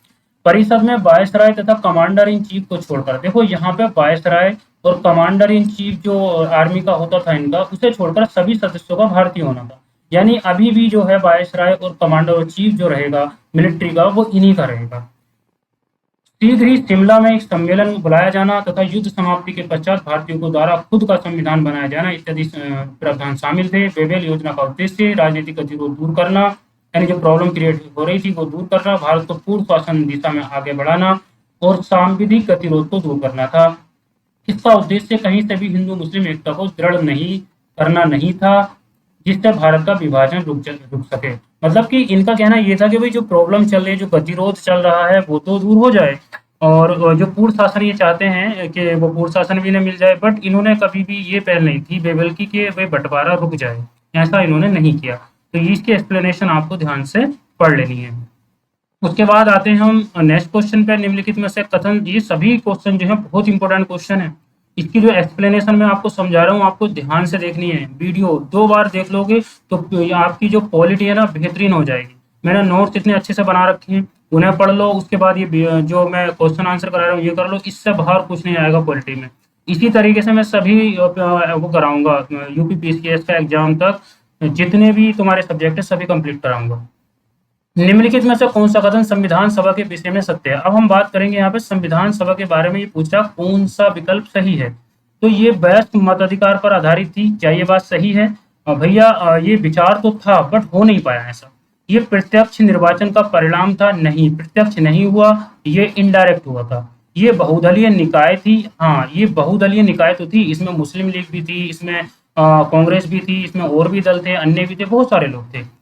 परिषद में वायसराय तथा कमांडर इन चीफ को छोड़कर, देखो यहाँ पे वायसराय और कमांडर इन चीफ जो आर्मी का होता था इनका, उसे छोड़कर सभी सदस्यों का भारतीय होना था। यानी अभी भी जो है वायसराय और कमांडर और चीफ जो रहेगा मिलिट्री का, वो इन्हीं का रहेगा। शीघ्र ही शिमला में एक सम्मेलन बुलाया जाना तथा युद्ध समाप्ति के पश्चात भारतीयों को द्वारा खुद का संविधान बनाया जाना इत्यादि प्रावधान शामिल थे। बेबेल योजना का उद्देश्य राजनीतिक गतिरोध दूर करना, यानी जो प्रॉब्लम क्रिएट हो रही थी वो दूर करना, भारत को पूर्ण शासन दिशा में आगे बढ़ाना और सांविधिक गतिरोध को दूर करना था। इसका उद्देश्य कहीं से भी हिंदू मुस्लिम एकता को दृढ़ नहीं करना नहीं था, जिससे भारत का विभाजन रुक सके। मतलब कि इनका कहना यह था कि भाई जो प्रॉब्लम चल रही है, जो गतिरोध चल रहा है, वो तो दूर हो जाए, और जो पूर्ण शासन ये चाहते हैं कि वो पूर्ण शासन भी इन्हें मिल जाए, बट इन्होंने कभी भी ये पहल नहीं की बेबल्कि कि वे बंटवारा रुक जाए, ऐसा इन्होंने नहीं किया। तो इसकी एक्सप्लेनेशन आपको ध्यान से पढ़ लेनी है। उसके बाद आते हैं हम नेक्स्ट क्वेश्चन पे, निम्नलिखित में से कथन, ये सभी क्वेश्चन जो है बहुत इंपॉर्टेंट क्वेश्चन है। इसकी जो एक्सप्लेनेशन मैं आपको समझा रहा हूँ आपको ध्यान से देखनी है, वीडियो 2 बार देख लोगे तो आपकी जो क्वालिटी है ना बेहतरीन हो जाएगी। मैंने नोट्स इतने अच्छे से बना रखे हैं, उन्हें पढ़ लो, उसके बाद ये जो मैं क्वेश्चन आंसर करा रहा हूँ ये कर लो, इससे बाहर कुछ नहीं आएगा क्वालिटी में। इसी तरीके से मैं सभी वो कराऊंगा यूपीपीसीएस का एग्जाम तक, जितने भी तुम्हारे सब्जेक्ट है सभी कंप्लीट कराऊंगा। निम्नलिखित में से कौन सा कथन संविधान सभा के विषय में सत्य है? अब हम बात करेंगे यहाँ पे संविधान सभा के बारे में, ये पूछा कौन सा विकल्प सही है। तो ये वयस्क मताधिकार पर आधारित थी, क्या ये बात सही है? भैया ये विचार तो था बट हो नहीं पाया ऐसा। ये प्रत्यक्ष निर्वाचन का परिणाम था, नहीं प्रत्यक्ष नहीं हुआ, ये इनडायरेक्ट हुआ था। ये बहुदलीय निकाय थी, हाँ ये बहुदलीय निकाय तो थी, इसमें मुस्लिम लीग भी थी, इसमें कांग्रेस भी थी, इसमें और भी दल थे, अन्य भी थे, बहुत सारे लोग थे।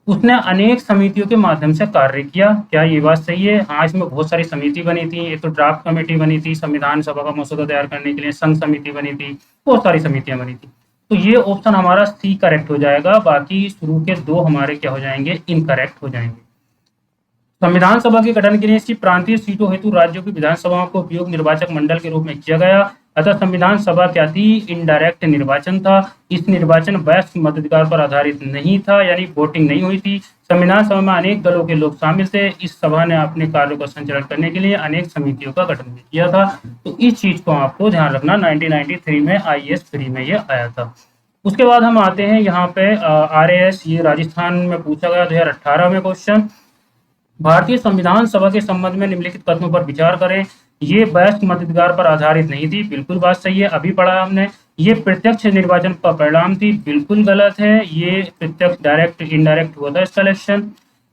उसने अनेक समितियों के माध्यम से कार्य किया, क्या ये बात सही है? हाँ इसमें बहुत सारी समिति बनी थी, एक तो ड्राफ्ट कमेटी बनी थी संविधान सभा का मसौदा तैयार करने के लिए, संघ समिति बनी थी, बहुत सारी समितियां बनी थी। तो ये ऑप्शन हमारा सी करेक्ट हो जाएगा, बाकी शुरू के 2 हमारे क्या हो जाएंगे, इनकरेक्ट हो जाएंगे। संविधान सभा के गठन के लिए इसकी प्रांतीय सीटों हेतु राज्यों की विधानसभाओं का उपयोग निर्वाचक मंडल के रूप में किया गया। अतः संविधान सभा क्या थी, इनडायरेक्ट निर्वाचन था। इस निर्वाचन वयस्क मताधिकार पर आधारित नहीं था, यानी वोटिंग नहीं हुई थी। संविधान सभा में अनेक दलों के लोग शामिल थे। इस सभा ने अपने कार्यों का संचालन करने के लिए अनेक समितियों का गठन भी किया था। तो इस चीज को आपको ध्यान रखना, 1993 में IAS 3 में ये आया था। उसके बाद हम आते हैं यहाँ पे RAS, ये राजस्थान में पूछा गया 2018 में क्वेश्चन। भारतीय संविधान सभा के संबंध में निम्नलिखित कथनों पर विचार करें। ये वयस्क मताधिकार पर आधारित नहीं थी, बिल्कुल बात सही है, अभी पढ़ा हमने। ये प्रत्यक्ष निर्वाचन का परिणाम थी, बिल्कुल गलत है, ये प्रत्यक्ष डायरेक्ट इनडायरेक्ट हुआ था इसका इलेक्शन।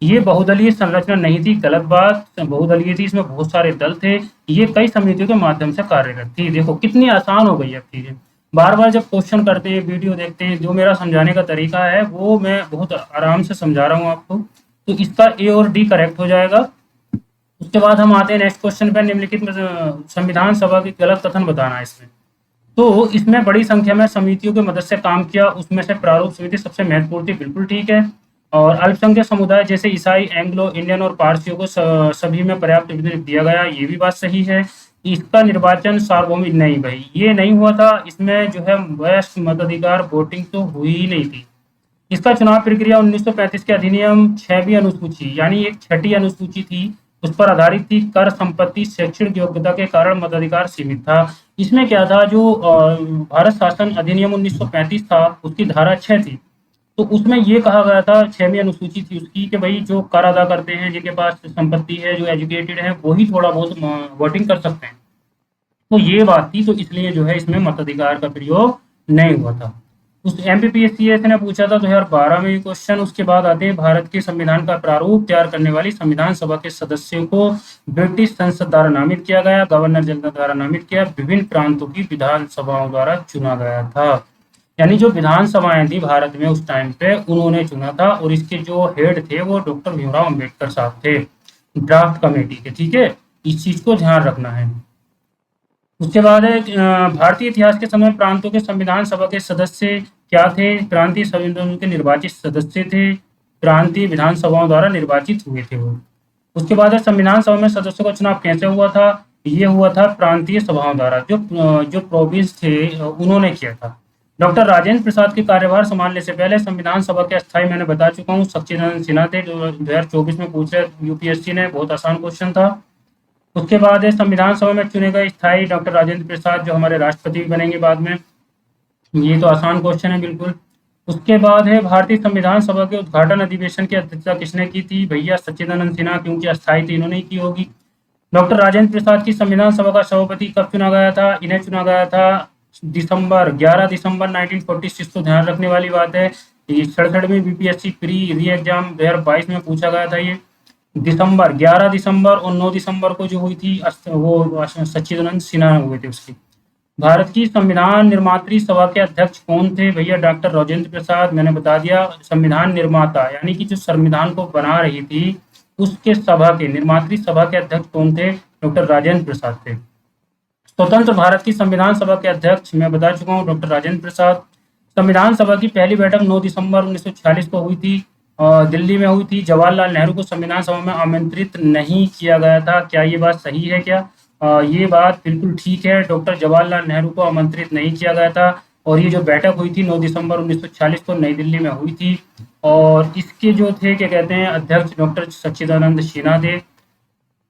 ये बहुदलीय संरचना नहीं थी, गलत बात, बहुदलीय थी, इसमें बहुत सारे दल थे। ये कई समितियों के माध्यम से कार्यरत थी। देखो कितनी आसान हो गई अब चीजें, बार बार जब क्वेश्चन करते हैं वीडियो देखते हैं, जो मेरा समझाने का तरीका है वो मैं बहुत आराम से समझा रहा हूँ आपको। तो इसका ए और डी करेक्ट हो जाएगा। उसके बाद हम आते हैं नेक्स्ट क्वेश्चन पे, निम्नलिखित में संविधान सभा की गलत कथन बताना है इसमें। तो इसमें बड़ी संख्या में समितियों की मदद से काम किया, उसमें से प्रारूप समिति सबसे महत्वपूर्ण थी, बिल्कुल ठीक है। और अल्पसंख्यक समुदाय जैसे ईसाई, एंग्लो इंडियन और पारसियों को सभी में पर्याप्त प्रतिनिधित्व दिया गया, ये भी बात सही है। इसका निर्वाचन सार्वभौमिक नहीं, भाई ये नहीं हुआ था, इसमें जो है वयस्क मताधिकार वोटिंग तो हुई ही नहीं थी। इसका चुनाव प्रक्रिया 1935 के अधिनियम 6वीं अनुसूची, यानी एक छठी अनुसूची थी, उस पर आधारित थी। कर, संपत्ति, शैक्षणिक योग्यता के कारण मताधिकार सीमित था। इसमें क्या था, जो भारत शासन अधिनियम 1935 था उसकी धारा 6 थी, तो उसमें ये कहा गया था, 6वीं अनुसूची थी उसकी, कि भाई जो कर अदा करते हैं, जिनके पास संपत्ति है, जो एजुकेटेड है, वही थोड़ा बहुत वोटिंग कर सकते हैं। तो ये बात थी, तो इसलिए जो है इसमें मताधिकार का प्रयोग नहीं हुआ था। उस MPPSC ने पूछा था 2012 में ये क्वेश्चन। उसके बाद आते हैं, भारत के संविधान का प्रारूप तैयार करने वाली संविधान सभा के सदस्यों को ब्रिटिश संसद द्वारा नामित किया गया, गवर्नर जनरल द्वारा नामित किया, विभिन्न प्रांतों की विधानसभाओं द्वारा चुना गया था। यानी जो विधानसभाएं थी भारत में उस टाइम पे उन्होंने चुना था, और इसके जो हेड थे वो डॉक्टर भीमराव अम्बेडकर साहब थे, ड्राफ्ट कमेटी के, ठीक है, इस चीज को ध्यान रखना है। उसके बाद है भारतीय इतिहास के समय प्रांतों के संविधान सभा के सदस्य क्या थे? प्रांतीय संविधान के निर्वाचित सदस्य थे, प्रांतीय विधानसभाओं द्वारा निर्वाचित हुए थे वो। उसके बाद है संविधान सभा में सदस्यों का चुनाव कैसे हुआ था? ये हुआ था प्रांतीय सभाओं द्वारा, जो प्रोविंस थे उन्होंने किया था। डॉक्टर राजेंद्र प्रसाद के कार्यभार संभालने से पहले संविधान सभा के अस्थायी, मैंने बता चुका हूँ, सच्चिदानंद सिन्हा थे, जो 2024 में पूछ रहे यूपीएससी ने, बहुत आसान क्वेश्चन था। उसके बाद है संविधान सभा में चुने गए स्थायी डॉक्टर राजेंद्र प्रसाद, जो हमारे राष्ट्रपति बनेंगे बाद में, ये तो आसान क्वेश्चन है बिल्कुल। उसके बाद है भारतीय संविधान सभा के उद्घाटन अधिवेशन की अध्यक्षता किसने की थी? भैया सच्चिदानंद सिन्हा, क्योंकि अस्थायी थी, इन्होंने की होगी। डॉक्टर राजेंद्र प्रसाद की संविधान सभा का सभापति कब चुना गया था? इन्हें चुना गया था 11 दिसंबर 1946। तो ध्यान रखने वाली बात है, 67वीं BPSC प्री री एग्जाम 2022 में पूछा गया था ये। 11 दिसंबर और 9 दिसंबर को जो हुई थी वो सच्चिदानंद सिन्हा हुए थे उसकी। भारत की संविधान निर्मात्री सभा के अध्यक्ष कौन थे? भैया डॉक्टर राजेंद्र प्रसाद, मैंने बता दिया। संविधान निर्माता यानी कि जो संविधान को बना रही थी उसके सभा के निर्मात्री सभा के अध्यक्ष कौन थे? डॉक्टर राजेंद्र प्रसाद थे। स्वतंत्र भारत की संविधान सभा के अध्यक्ष मैं बता चुका हूँ, डॉक्टर राजेंद्र प्रसाद। संविधान सभा की पहली बैठक 9 दिसंबर 1946 को हुई थी, दिल्ली में हुई थी। जवाहरलाल नेहरू को संविधान सभा में आमंत्रित नहीं किया गया था। क्या ये बात सही है क्या? ये बात बिल्कुल ठीक है, डॉक्टर जवाहरलाल नेहरू को आमंत्रित नहीं किया गया था। और ये जो बैठक हुई थी 9 दिसंबर 1946 को नई दिल्ली में हुई थी। और इसके जो थे क्या कहते हैं अध्यक्ष डॉक्टर सच्चिदानंद सिन्हा थे।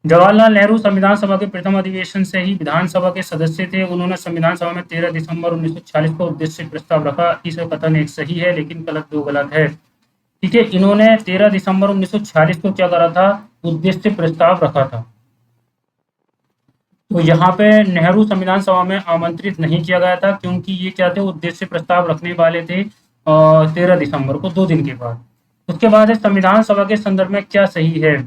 जवाहरलाल नेहरू संविधान सभा के प्रथम अधिवेशन से ही विधानसभा के सदस्य थे। उन्होंने संविधान सभा में 13 दिसंबर 1946 को उद्देश्य प्रस्ताव रखा। इस कथन एक सही है लेकिन दो गलत है। ठीक है, इन्होंने 13 दिसंबर 1946 को क्या करा था? उद्देश्य प्रस्ताव रखा था। तो यहाँ पे नेहरू संविधान सभा में आमंत्रित नहीं किया गया था क्योंकि ये क्या थे? उद्देश्य प्रस्ताव रखने वाले थे 13 दिसंबर को, 2 दिन के बाद। उसके बाद है संविधान सभा के संदर्भ में क्या सही है?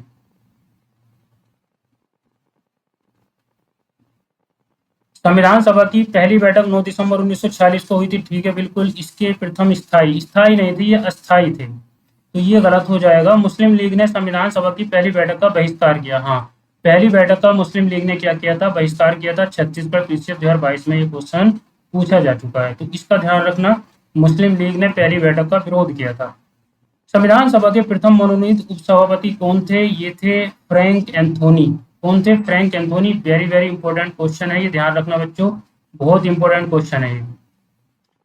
संविधान सभा की पहली बैठक 9 दिसंबर 1946 को हुई थी। ठीक है, बिल्कुल। इसके प्रथम स्थायी नहीं थी, ये अस्थायी थे, तो ये गलत हो जाएगा। मुस्लिम लीग ने संविधान सभा की पहली बैठक का बहिष्कार किया। हाँ, पहली बैठक का मुस्लिम लीग ने क्या किया था? बहिष्कार किया था। छत्तीसगढ़ कृषि 2022 में ये क्वेश्चन पूछा जा चुका है, तो इसका ध्यान रखना। मुस्लिम लीग ने पहली बैठक का विरोध किया था। संविधान सभा के प्रथम मनोनीत उपसभापति कौन थे? ये थे फ्रैंक एंथोनी। कौन थे? Frank Anthony. Very very important question है ये, ध्यान रखना बच्चों, बहुत इंपॉर्टेंट क्वेश्चन है ये।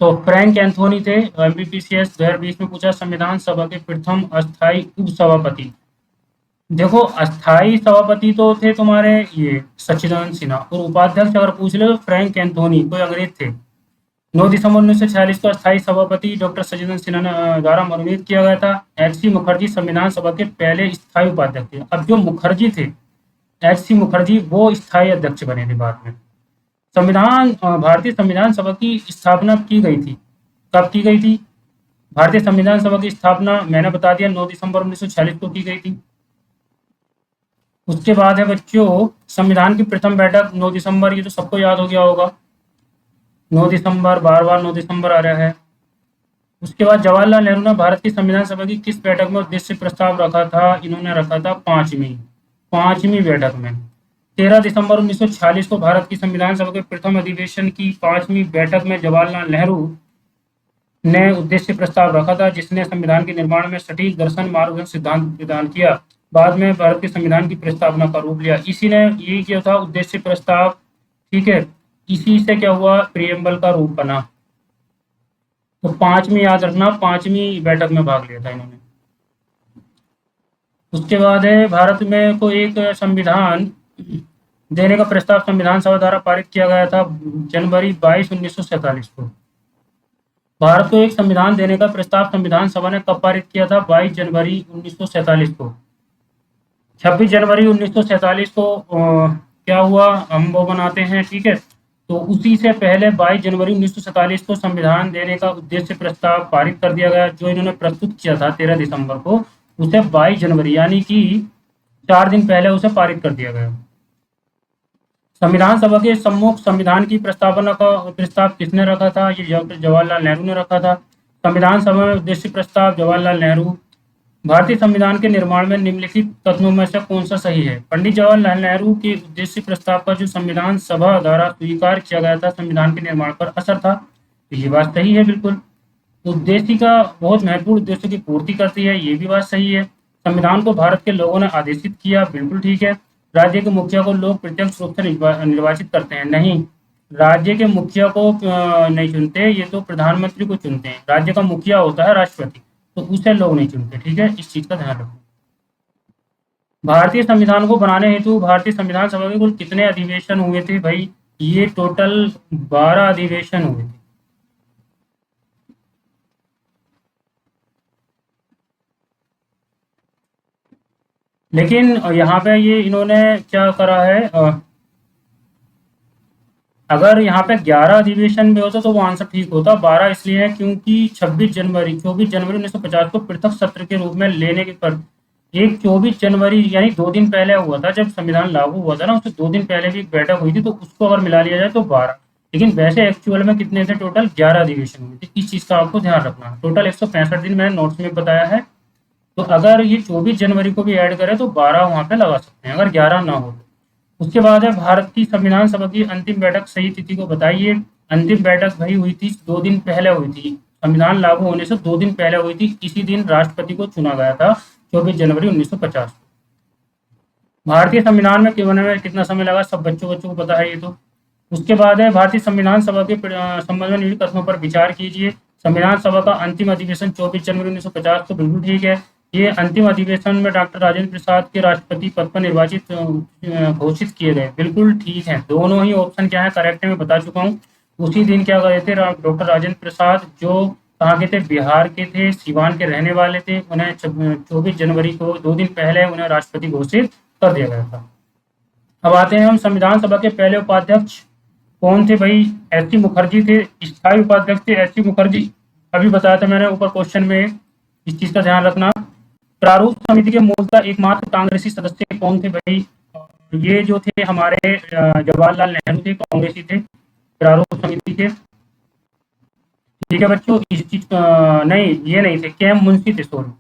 तो फ्रैंक एंथोनी थे। एमपीपीसीएस 2020 में पूछा संविधान सभा के प्रथम अस्थायी उपसभापति। देखो, अस्थायी सभापति तो थे तुम्हारे ये सच्चिदानंद सिन्हा, और उपाध्यक्ष अगर पूछ ले तो फ्रैंक एंथोनी, कोई अंग्रेज थे। 9 दिसंबर 1946 को अस्थायी सभापति डॉक्टर सच्चिदानंद सिन्हा द्वारा मनोनीत किया गया था। एच.सी. मुखर्जी संविधान सभा के पहले स्थायी उपाध्यक्ष थे। अब जो मुखर्जी थे, एच.सी. मुखर्जी, वो स्थायी अध्यक्ष बने थे बाद में। भारतीय संविधान सभा की स्थापना की गई थी। कब की गई थी? भारतीय संविधान सभा की स्थापना मैंने बता दिया 9 दिसंबर 1946 को की गई थी। उसके बाद है बच्चों संविधान की प्रथम बैठक 9 दिसंबर, ये तो सबको याद हो गया होगा। 9 दिसंबर, बार बार 9 दिसंबर आ रहा है। उसके बाद जवाहरलाल नेहरू ने भारत की संविधान सभा की किस बैठक में उद्देश्य प्रस्ताव रखा था? इन्होंने रखा था पांचवी बैठक में। 13 दिसंबर 1946 को भारत की संविधान सभा के प्रथम अधिवेशन की 5वीं बैठक में जवाहरलाल नेहरू ने उद्देश्य प्रस्ताव रखा था, जिसने संविधान के निर्माण में सटीक दर्शन, मार्ग, सिद्धांत प्रदान किया। बाद में भारत के संविधान की प्रस्तावना का रूप लिया। इसी ने यही किया था, उद्देश्य प्रस्ताव। ठीक है, इसी से क्या हुआ? प्रियम्बल का रूप बना। तो 5वीं याद रखना, 5वीं बैठक में भाग लिया था इन्होंने। उसके बाद है भारत में को एक संविधान देने का प्रस्ताव संविधान सभा द्वारा पारित किया गया था जनवरी 22, 1947 को। भारत को एक संविधान देने का प्रस्ताव संविधान सभा ने कब पारित किया था? 22 जनवरी 1947 को। 26 जनवरी 1947 को क्या हुआ? हम वो बनाते हैं, ठीक है। तो उसी से पहले 22 जनवरी 1947 को संविधान देने का उद्देश्य प्रस्ताव पारित कर दिया गया। जो इन्होंने प्रस्तुत किया था 13 दिसंबर को, उसे 22 जनवरी यानी कि 4 दिन पहले उसे पारित कर दिया गया। संविधान सभा के सम्मुख संविधान की प्रस्तावना का प्रस्ताव किसने रखा था? ये जवाहरलाल नेहरू ने रखा था। संविधान सभा में उद्देश्य प्रस्ताव जवाहरलाल नेहरू। भारतीय संविधान के निर्माण में निम्नलिखित कथनों में से कौन सा सही है? पंडित जवाहरलाल नेहरू के उद्देश्य प्रस्ताव का जो संविधान सभा द्वारा स्वीकार किया गया था, संविधान के निर्माण पर असर था। तो ये बात सही है, बिल्कुल। उद्देश्य का बहुत महत्वपूर्ण उद्देश्य की पूर्ति करती है, ये भी बात सही है। संविधान को भारत के लोगों ने आदेशित किया, बिल्कुल ठीक है। राज्य के मुखिया को लोग प्रत्यक्ष रूप से निर्वाचित करते हैं, नहीं, राज्य के मुखिया को नहीं चुनते, ये तो प्रधानमंत्री को चुनते हैं। राज्य का मुखिया होता है राष्ट्रपति, तो उसे लोग नहीं चुनते, ठीक है, इस चीज का ध्यान रखो। भारतीय संविधान को बनाने हेतु भारतीय संविधान सभा के कुल कितने अधिवेशन हुए थे? भाई, ये टोटल 12 अधिवेशन हुए थे। लेकिन यहाँ पे ये इन्होंने क्या करा है, अगर यहाँ पे 11 अधिवेशन में होता तो वो आंसर ठीक होता। 12 इसलिए है क्योंकि 24 जनवरी 1950 को पृथक सत्र के रूप में लेने के पर एक 24 जनवरी यानी 2 दिन पहले हुआ था, जब संविधान लागू हुआ था ना, उससे 2 दिन पहले भी एक बैठक हुई थी, तो उसको अगर मिला लिया जाए तो 12। लेकिन वैसे एक्चुअल में कितने थे? टोटल 11 अधिवेशन हुए थे। इस चीज का आपको ध्यान रखना। टोटल 165 दिन मैंने नोट्स में बताया है, तो अगर ये 24 जनवरी को भी ऐड करें तो 12 वहां पे लगा सकते हैं, अगर 11 ना हो। उसके बाद है भारत की संविधान सभा की अंतिम बैठक सही तिथि को बताइए। अंतिम बैठक भाई हुई थी 2 दिन पहले हुई थी, संविधान लागू होने से 2 दिन पहले हुई थी। इसी दिन राष्ट्रपति को चुना गया था, 24 जनवरी 1950। भारतीय संविधान में बनने में कितना समय लगा, सब बच्चों बच्चों को पता है ये तो। उसके बाद है भारतीय संविधान सभा के संबंध में निम्नलिखित कथनों पर विचार कीजिए। संविधान सभा का अंतिम अधिवेशन 24 जनवरी 1950, तो बिल्कुल ठीक है। ये अंतिम अधिवेशन में डॉक्टर राजेंद्र प्रसाद के राष्ट्रपति पद पर निर्वाचित घोषित किए गए, बिल्कुल ठीक है। दोनों ही ऑप्शन क्या है करेक्ट है, मैं बता चुका हूँ। उसी दिन क्या गए थे डॉक्टर राजेंद्र प्रसाद, जो कहाँ के थे, बिहार के थे, सिवान के रहने वाले थे। उन्हें 24 जनवरी को 2 दिन पहले उन्हें राष्ट्रपति घोषित कर दिया गया था। अब आते हैं हम संविधान सभा के पहले उपाध्यक्ष कौन थे भाई, एस सी मुखर्जी थे। स्थायी उपाध्यक्ष थे एस सी मुखर्जी, अभी बताया था मैंने ऊपर क्वेश्चन में, इस चीज का ध्यान रखना। प्रारूप समिति के मूलतः एकमात्र कांग्रेसी सदस्य कौन थे भाई, ये जो थे हमारे जवाहरलाल नेहरू थे, कांग्रेसी थे प्रारूप समिति के। ठीक है बच्चों, इस चीज नहीं, ये नहीं थे, के एम मुंशी थे, सॉरी।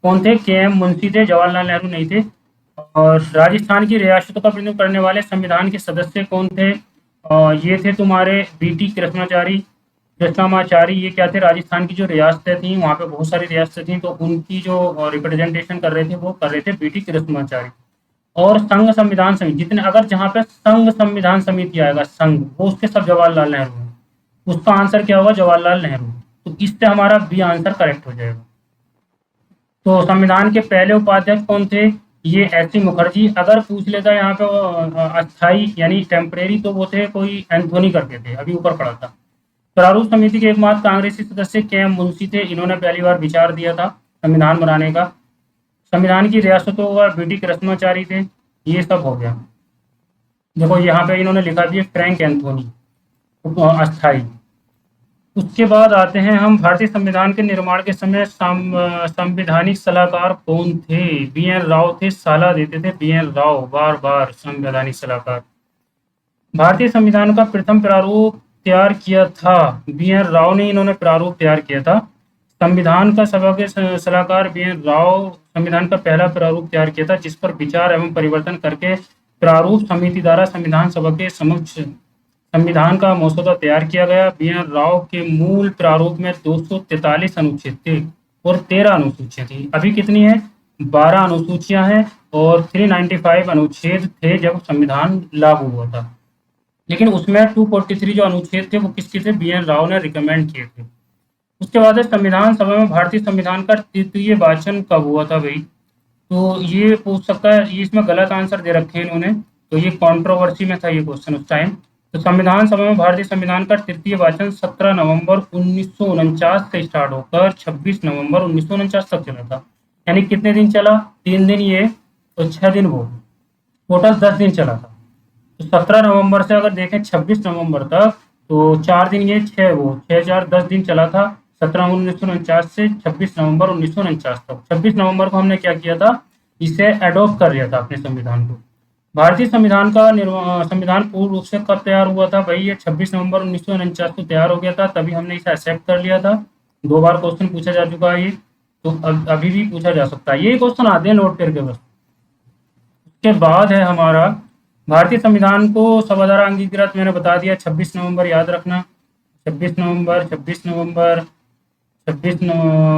कौन थे, के एम मुंशी थे, जवाहरलाल नेहरू नहीं थे। और राजस्थान की रियासतों का प्रतिनिधित्व करने वाले संविधान के सदस्य कौन थे, ये थे तुम्हारे बी टी कृष्णामाचारी। ये क्या थे, राजस्थान की जो रियासतें थी, वहाँ पे बहुत सारी रियासतें थी, तो उनकी जो रिप्रेजेंटेशन कर रहे थे वो कर रहे थे बी टी कृष्णामाचारी। और संघ संविधान समिति, जितने अगर जहाँ पे संघ संविधान समिति आएगा, संघ, वो उसके सब जवाहरलाल नेहरू हैं। उसका आंसर क्या होगा, जवाहरलाल नेहरू। तो इससे हमारा बी आंसर करेक्ट हो जाएगा। तो संविधान के पहले उपाध्यक्ष कौन थे, ये एस सी मुखर्जी। अगर पूछ लेता यहाँ पे अस्थाई यानी टेम्परेरी, तो वो थे कोई एंथोनी करके थे, अभी ऊपर पड़ा था। प्रारूप समिति के एकमात्र कांग्रेसी सदस्य के एम मुंशी थे, इन्होंने पहली बार विचार दिया था संविधान बनाने का। संविधान की रियासतों का बी टी कृष्णाचारी थे, ये सब हो गया। देखो यहाँ पे इन्होंने लिखा भी है फ्रैंक एंथोनी अस्थाई। उसके बाद आते हैं हम भारतीय संविधान के निर्माण के समय संवैधानिक सलाहकार कौन थे, बी एन राव थे, सलाह देते थे बी एन राव, बार बार संवैधानिक सलाहकार। भारतीय संविधान का प्रथम प्रारूप तैयार किया था, बी एन राव ने, इन्होंने प्रारूप तैयार किया था। संविधान का सभा के सलाहकार बी एन राव संविधान का पहला प्रारूप तैयार किया था, जिस पर विचार एवं परिवर्तन करके प्रारूप समिति द्वारा संविधान सभा के समक्ष संविधान का मसौदा तैयार किया गया। बी एन राव के मूल प्रारूप में 243 अनुच्छेद थे और 13 अनुसूचियां थी। अभी कितनी है, 12 अनुसूचियां हैं और 395 अनुच्छेद थे जब संविधान लागू हुआ था। लेकिन उसमें 243 जो अनुच्छेद थे वो किसके थे, बी एन राव ने रिकमेंड किए थे। उसके बाद संविधान सभा में भारतीय संविधान का तृतीय वाचन कब हुआ था भाई, तो ये पूछ सकता है, ये इसमें गलत आंसर दे रखे हैं इन्होंने, तो ये कंट्रोवर्सी में था ये क्वेश्चन उस टाइम। तो संविधान सभा में भारतीय संविधान का तृतीय वाचन 17 नवंबर 1949 से स्टार्ट होकर 26 नवंबर 1949 तक चला था। यानी कितने दिन चला, 3 दिन ये तो 6 दिन वो, टोटल 10 दिन चला था। तो 17 नवंबर से अगर देखें 26 नवंबर तक, तो 4 दिन ये, 6 वो, 6 4 10 दिन चला था। 17 नवंबर 1949 से 26 नवंबर 1949 तक। 26 नवंबर को हमने क्या किया था, इसे एडॉप्ट कर लिया था अपने संविधान को। भारतीय संविधान का संविधान पूर्ण रूप से कब तैयार हुआ था भाई, ये 26 नवंबर 1949 को तैयार हो गया था, तभी हमने इसे एक्सेप्ट कर लिया था। 2 बार क्वेश्चन पूछा जा चुका है ये, तो अभी भी पूछा जा सकता है, ये क्वेश्चन आते हैं नोट करके बस। उसके बाद है हमारा भारतीय संविधान को सभा द्वारा अंगीकृत, मैंने बता दिया 26 नवंबर, याद रखना 26 नवंबर, 26 नवंबर,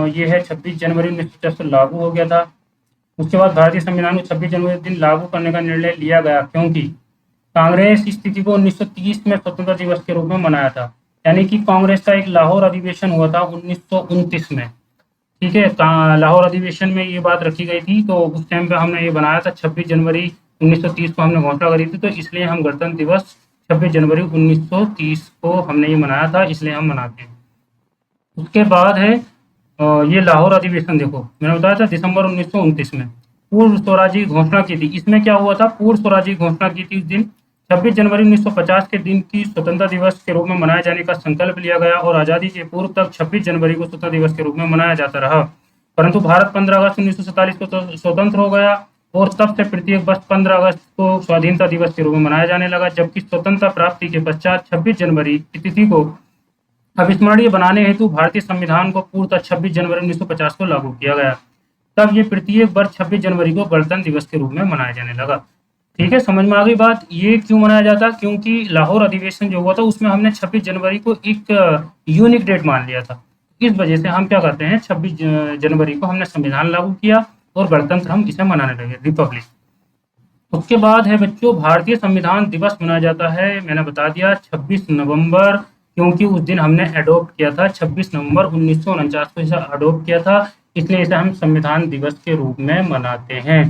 ये है 26 जनवरी 1950 लागू हो गया था। उसके बाद भारतीय संविधान को 26 जनवरी दिन लागू करने का निर्णय लिया गया, क्योंकि कांग्रेस इस तिथि को 1930 में स्वतंत्रता दिवस के रूप में मनाया था। यानी कि कांग्रेस का एक लाहौर अधिवेशन हुआ था 1929 में, ठीक है, लाहौर अधिवेशन में ये बात रखी गई थी, तो उस टाइम पे हमने ये बनाया था 26 जनवरी 1930 को हमने घोषणा करी थी, तो इसलिए हम गणतंत्र दिवस 26 जनवरी 1930 को हमने ये मनाया था, इसलिए हम मनाते हैं। उसके बाद है ये लाहौर अधिवेशन, देखो मैंने बताया था दिसंबर 1929 में पूर्ण स्वराज की घोषणा की थी। इसमें क्या हुआ था, पूर्ण स्वराज की घोषणा की थी उस दिन। 26 जनवरी 1950 के दिन की स्वतंत्रता दिवस के रूप में मनाए जाने का संकल्प लिया गया और आज़ादी के पूर्व तक 26 जनवरी को स्वतंत्रता दिवस के रूप में मनाया जाता रहा। परंतु भारत 15 अगस्त 1947 को स्वतंत्र हो गया और तब से प्रत्येक वर्ष 15 अगस्त को स्वाधीनता दिवस के रूप में मनाया जाने लगा, जबकि स्वतंत्रता प्राप्ति के पश्चात 26 जनवरी की तिथि को अविस्मरणीय बनाने हेतु भारतीय संविधान को पूर्णतः 26 जनवरी 1950 को लागू किया गया। तब ये प्रत्येक वर्ष 26 जनवरी को गणतंत्र दिवस के रूप में मनाया जाने लगा। ठीक है, समझ में आ गई बात। ये क्यों मनाया जाता है? क्योंकि लाहौर अधिवेशन जो हुआ था उसमें हमने 26 जनवरी को एक यूनिक डेट मान लिया था। इस वजह से हम क्या करते हैं, 26 जनवरी को हमने संविधान लागू किया और गणतंत्र हम इसे मनाने लगे, रिपब्लिक। उसके बाद है बच्चों, भारतीय संविधान दिवस मनाया जाता है, मैंने बता दिया 26 नवंबर, क्योंकि उस दिन हमने अडॉप्ट किया था, 26 नवंबर 1949 को इसे अडॉप्ट किया था, इसलिए इसे हम संविधान दिवस के रूप में मनाते हैं।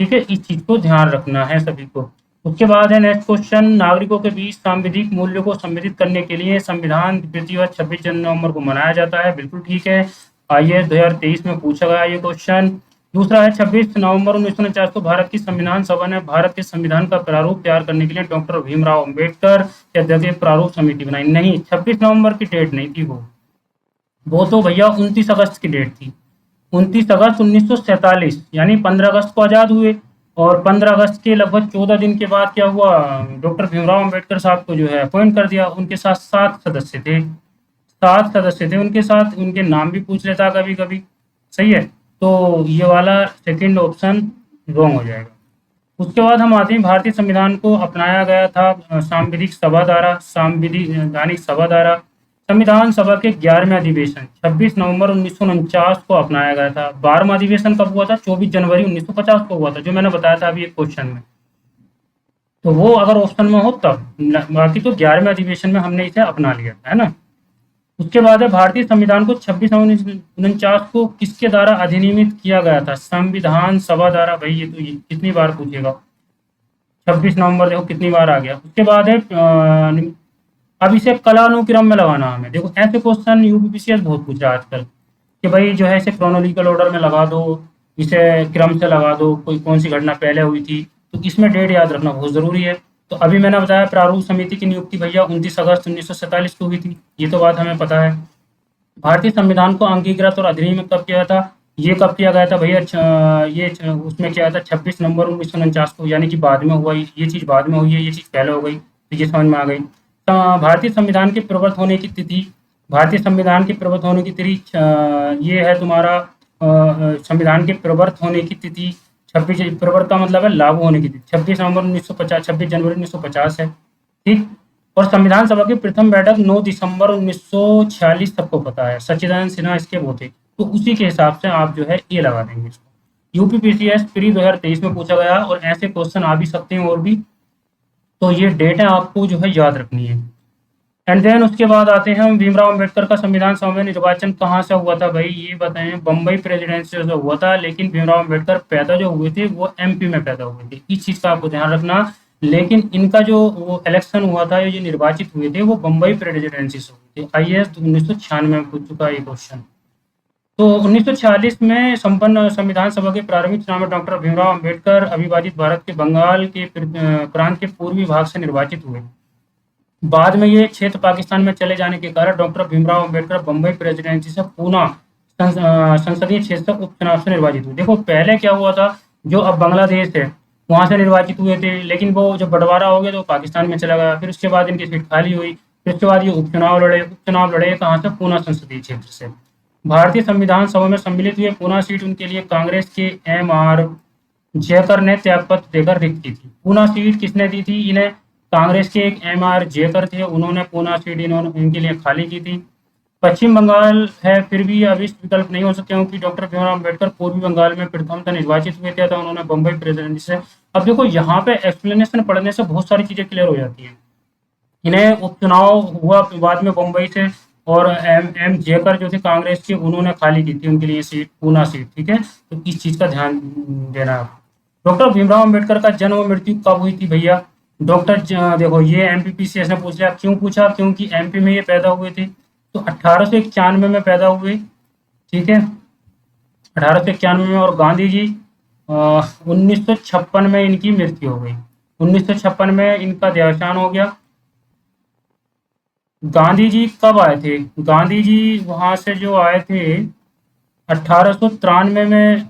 ठीक है, इस चीज को ध्यान रखना है सभी को। उसके बाद है नेक्स्ट क्वेश्चन, नागरिकों के बीच सांविधिक मूल्यों को सम्मिलित करने के लिए संविधान दिवस 26 नवंबर को मनाया जाता है। बिल्कुल ठीक है, आईएएस 2023 में पूछा गया ये क्वेश्चन। दूसरा है 26 नवंबर 1949 को भारत की संविधान सभा ने भारत के संविधान का प्रारूप तैयार करने के लिए डॉक्टर भीमराव अंबेडकर की अध्यक्षता में प्रारूप समिति बनाई। नहीं, 26 नवंबर की डेट नहीं थी वो तो भैया 29 अगस्त की डेट थी। 29 अगस्त 1947, यानी 15 अगस्त को आज़ाद हुए, और 15 अगस्त के लगभग 14 दिन के बाद क्या हुआ, डॉक्टर भीमराव अंबेडकर साहब को जो है अपॉइंट कर दिया। उनके साथ 7 सदस्य थे, 7 सदस्य थे उनके साथ, उनके नाम भी पूछ लेता कभी कभी। सही है, तो ये वाला सेकंड ऑप्शन रॉन्ग हो जाएगा। उसके बाद हम आते हैं, भारतीय संविधान को अपनाया गया था सांविधिक सभा द्वारा, संवैधानिक सभा द्वारा। संविधान सभा के 11वें अधिवेशन 26 नवंबर 1949 को अपनाया गया था। 12वां अधिवेशन कब हुआ था? 24 जनवरी 1950 को हुआ था, जो मैंने बताया था अभी एक क्वेश्चन में। तो वो अगर ऑप्शन में हो तब, बाकी तो 11वें अधिवेशन में हमने इसे अपना लिया था, है ना। उसके बाद है, भारतीय संविधान को 26 नवंबर 49 को किसके द्वारा अधिनियमित किया गया था? संविधान सभा द्वारा। भाई ये तो ये कितनी बार पूछेगा, 26 नवंबर देखो कितनी बार आ गया। उसके बाद है अब इसे कलानुक्रम में लगाना हमें। देखो ऐसे क्वेश्चन यूपीपीसीएस बहुत पूछ रहा है आजकल, कि भाई जो है इसे क्रोनोलॉजिकल ऑर्डर में लगा दो, इसे क्रम से लगा दो, कोई कौन सी घटना पहले हुई थी, तो इसमें डेट याद रखना बहुत ज़रूरी है। तो अभी मैंने बताया प्रारूप समिति की नियुक्ति भैया 29 अगस्त 1947 को हुई थी, ये तो बात हमें पता है। भारतीय संविधान को अंगीकृत और अधिनियमित कब किया था? ये कब किया गया था भैया? उसमें किया था 26 नवंबर 1949 को, यानी कि बाद में हुआ, ये चीज़ बाद में हुई है, ये चीज़ पहले हो गई, तो ये समझ में आ गई। भारतीय संविधान के प्रवर्त होने की तिथि, भारतीय संविधान के प्रवर्त होने की तिथि ये है तुम्हारा संविधान के प्रवर्त होने की तिथि 26, प्रवर्त का मतलब है लागू होने की तिथि 26 नवंबर 1950, 26 जनवरी 1950 है। ठीक, और संविधान सभा की प्रथम बैठक 9 दिसंबर 1946 सबको पता है, सच्चिदानंद सिन्हा इसके वो थे, तो उसी के हिसाब से आप जो है ये लगा देंगे इसको। यूपीपीसीएस प्री 2023 में पूछा गया, और ऐसे क्वेश्चन आ भी सकते हैं और भी, तो ये डेटा आपको जो है याद रखनी है। एंड देन उसके बाद आते हैं हम, भीमराव अंबेडकर का संविधान सभा में निर्वाचन कहाँ से हुआ था? भाई ये बताएं, बम्बई प्रेसिडेंसी से हुआ था, लेकिन भीमराव अंबेडकर पैदा जो हुए थे वो एमपी में पैदा हुए थे, इस चीज़ का आपको ध्यान रखना। लेकिन इनका जो वो इलेक्शन हुआ था, ये निर्वाचित हुए थे, वो बम्बई प्रेसिडेंसी से हुए थे। आईएएस 1996 में पूछ चुका है ये क्वेश्चन। तो 1946 में संपन्न संविधान सभा के प्रारंभिक चुनाव में डॉक्टर भीमराव अंबेडकर अविभाजित भारत के बंगाल के प्रांत के पूर्वी भाग से निर्वाचित हुए। बाद में ये क्षेत्र पाकिस्तान में चले जाने के कारण डॉक्टर भीमराव अंबेडकर बम्बई प्रेसिडेंसी से पूना संसदीय क्षेत्र से उपचुनाव से निर्वाचित हुए। देखो पहले क्या हुआ था, जो अब बांग्लादेश है वहां से निर्वाचित हुए थे, लेकिन वो जब बंटवारा हो गया तो पाकिस्तान में चला गया, फिर उसके बाद इनकी सीट खाली हुई, फिर उसके बाद ये उपचुनाव लड़े कहाँ से? पूना संसदीय क्षेत्र से। भारतीय संविधान सभा में सम्मिलित हुए पूना सीट उनके लिए कांग्रेस के एम.आर. जयकर ने त्यागपत्र देकर रिक्त की थी। पूना सीट किसने दी थी इन्हें? कांग्रेस के एक एम.आर. जयकर थे, उन्होंने पूना सीट इनके लिए खाली की थी। पश्चिम बंगाल है, फिर भी अब इस विकल्प नहीं हो सकते, क्योंकि डॉक्टर भीमराव अंबेडकर पूर्वी बंगाल में प्रथमतः निर्वाचित हुए थे, तो उन्होंने बम्बई प्रेसिडेंसी से। अब देखो यहाँ पे एक्सप्लेनेशन पढ़ने से बहुत सारी चीजें क्लियर हो जाती हैं। इन्हें उपचुनाव हुआ बाद में बम्बई से, और एम जयकर जो थे कांग्रेस के, उन्होंने खाली की थी उनके लिए सीट, पूना सीट। ठीक है, तो इस चीज का ध्यान देना आप। डॉक्टर भीमराव अंबेडकर का जन्म और मृत्यु कब हुई थी भैया? देखो ये एमपीपीसीएस ने पूछ लिया, क्यों पूछा? क्योंकि एमपी में ये पैदा हुए थे, तो 1891 में पैदा हुए। ठीक है, 1891 में, और गांधी जी 1956 में इनकी मृत्यु हो गई, 1956 में इनका देहांत हो गया। गांधी जी कब आए थे? गांधी जी वहां से जो आए थे 1893 में,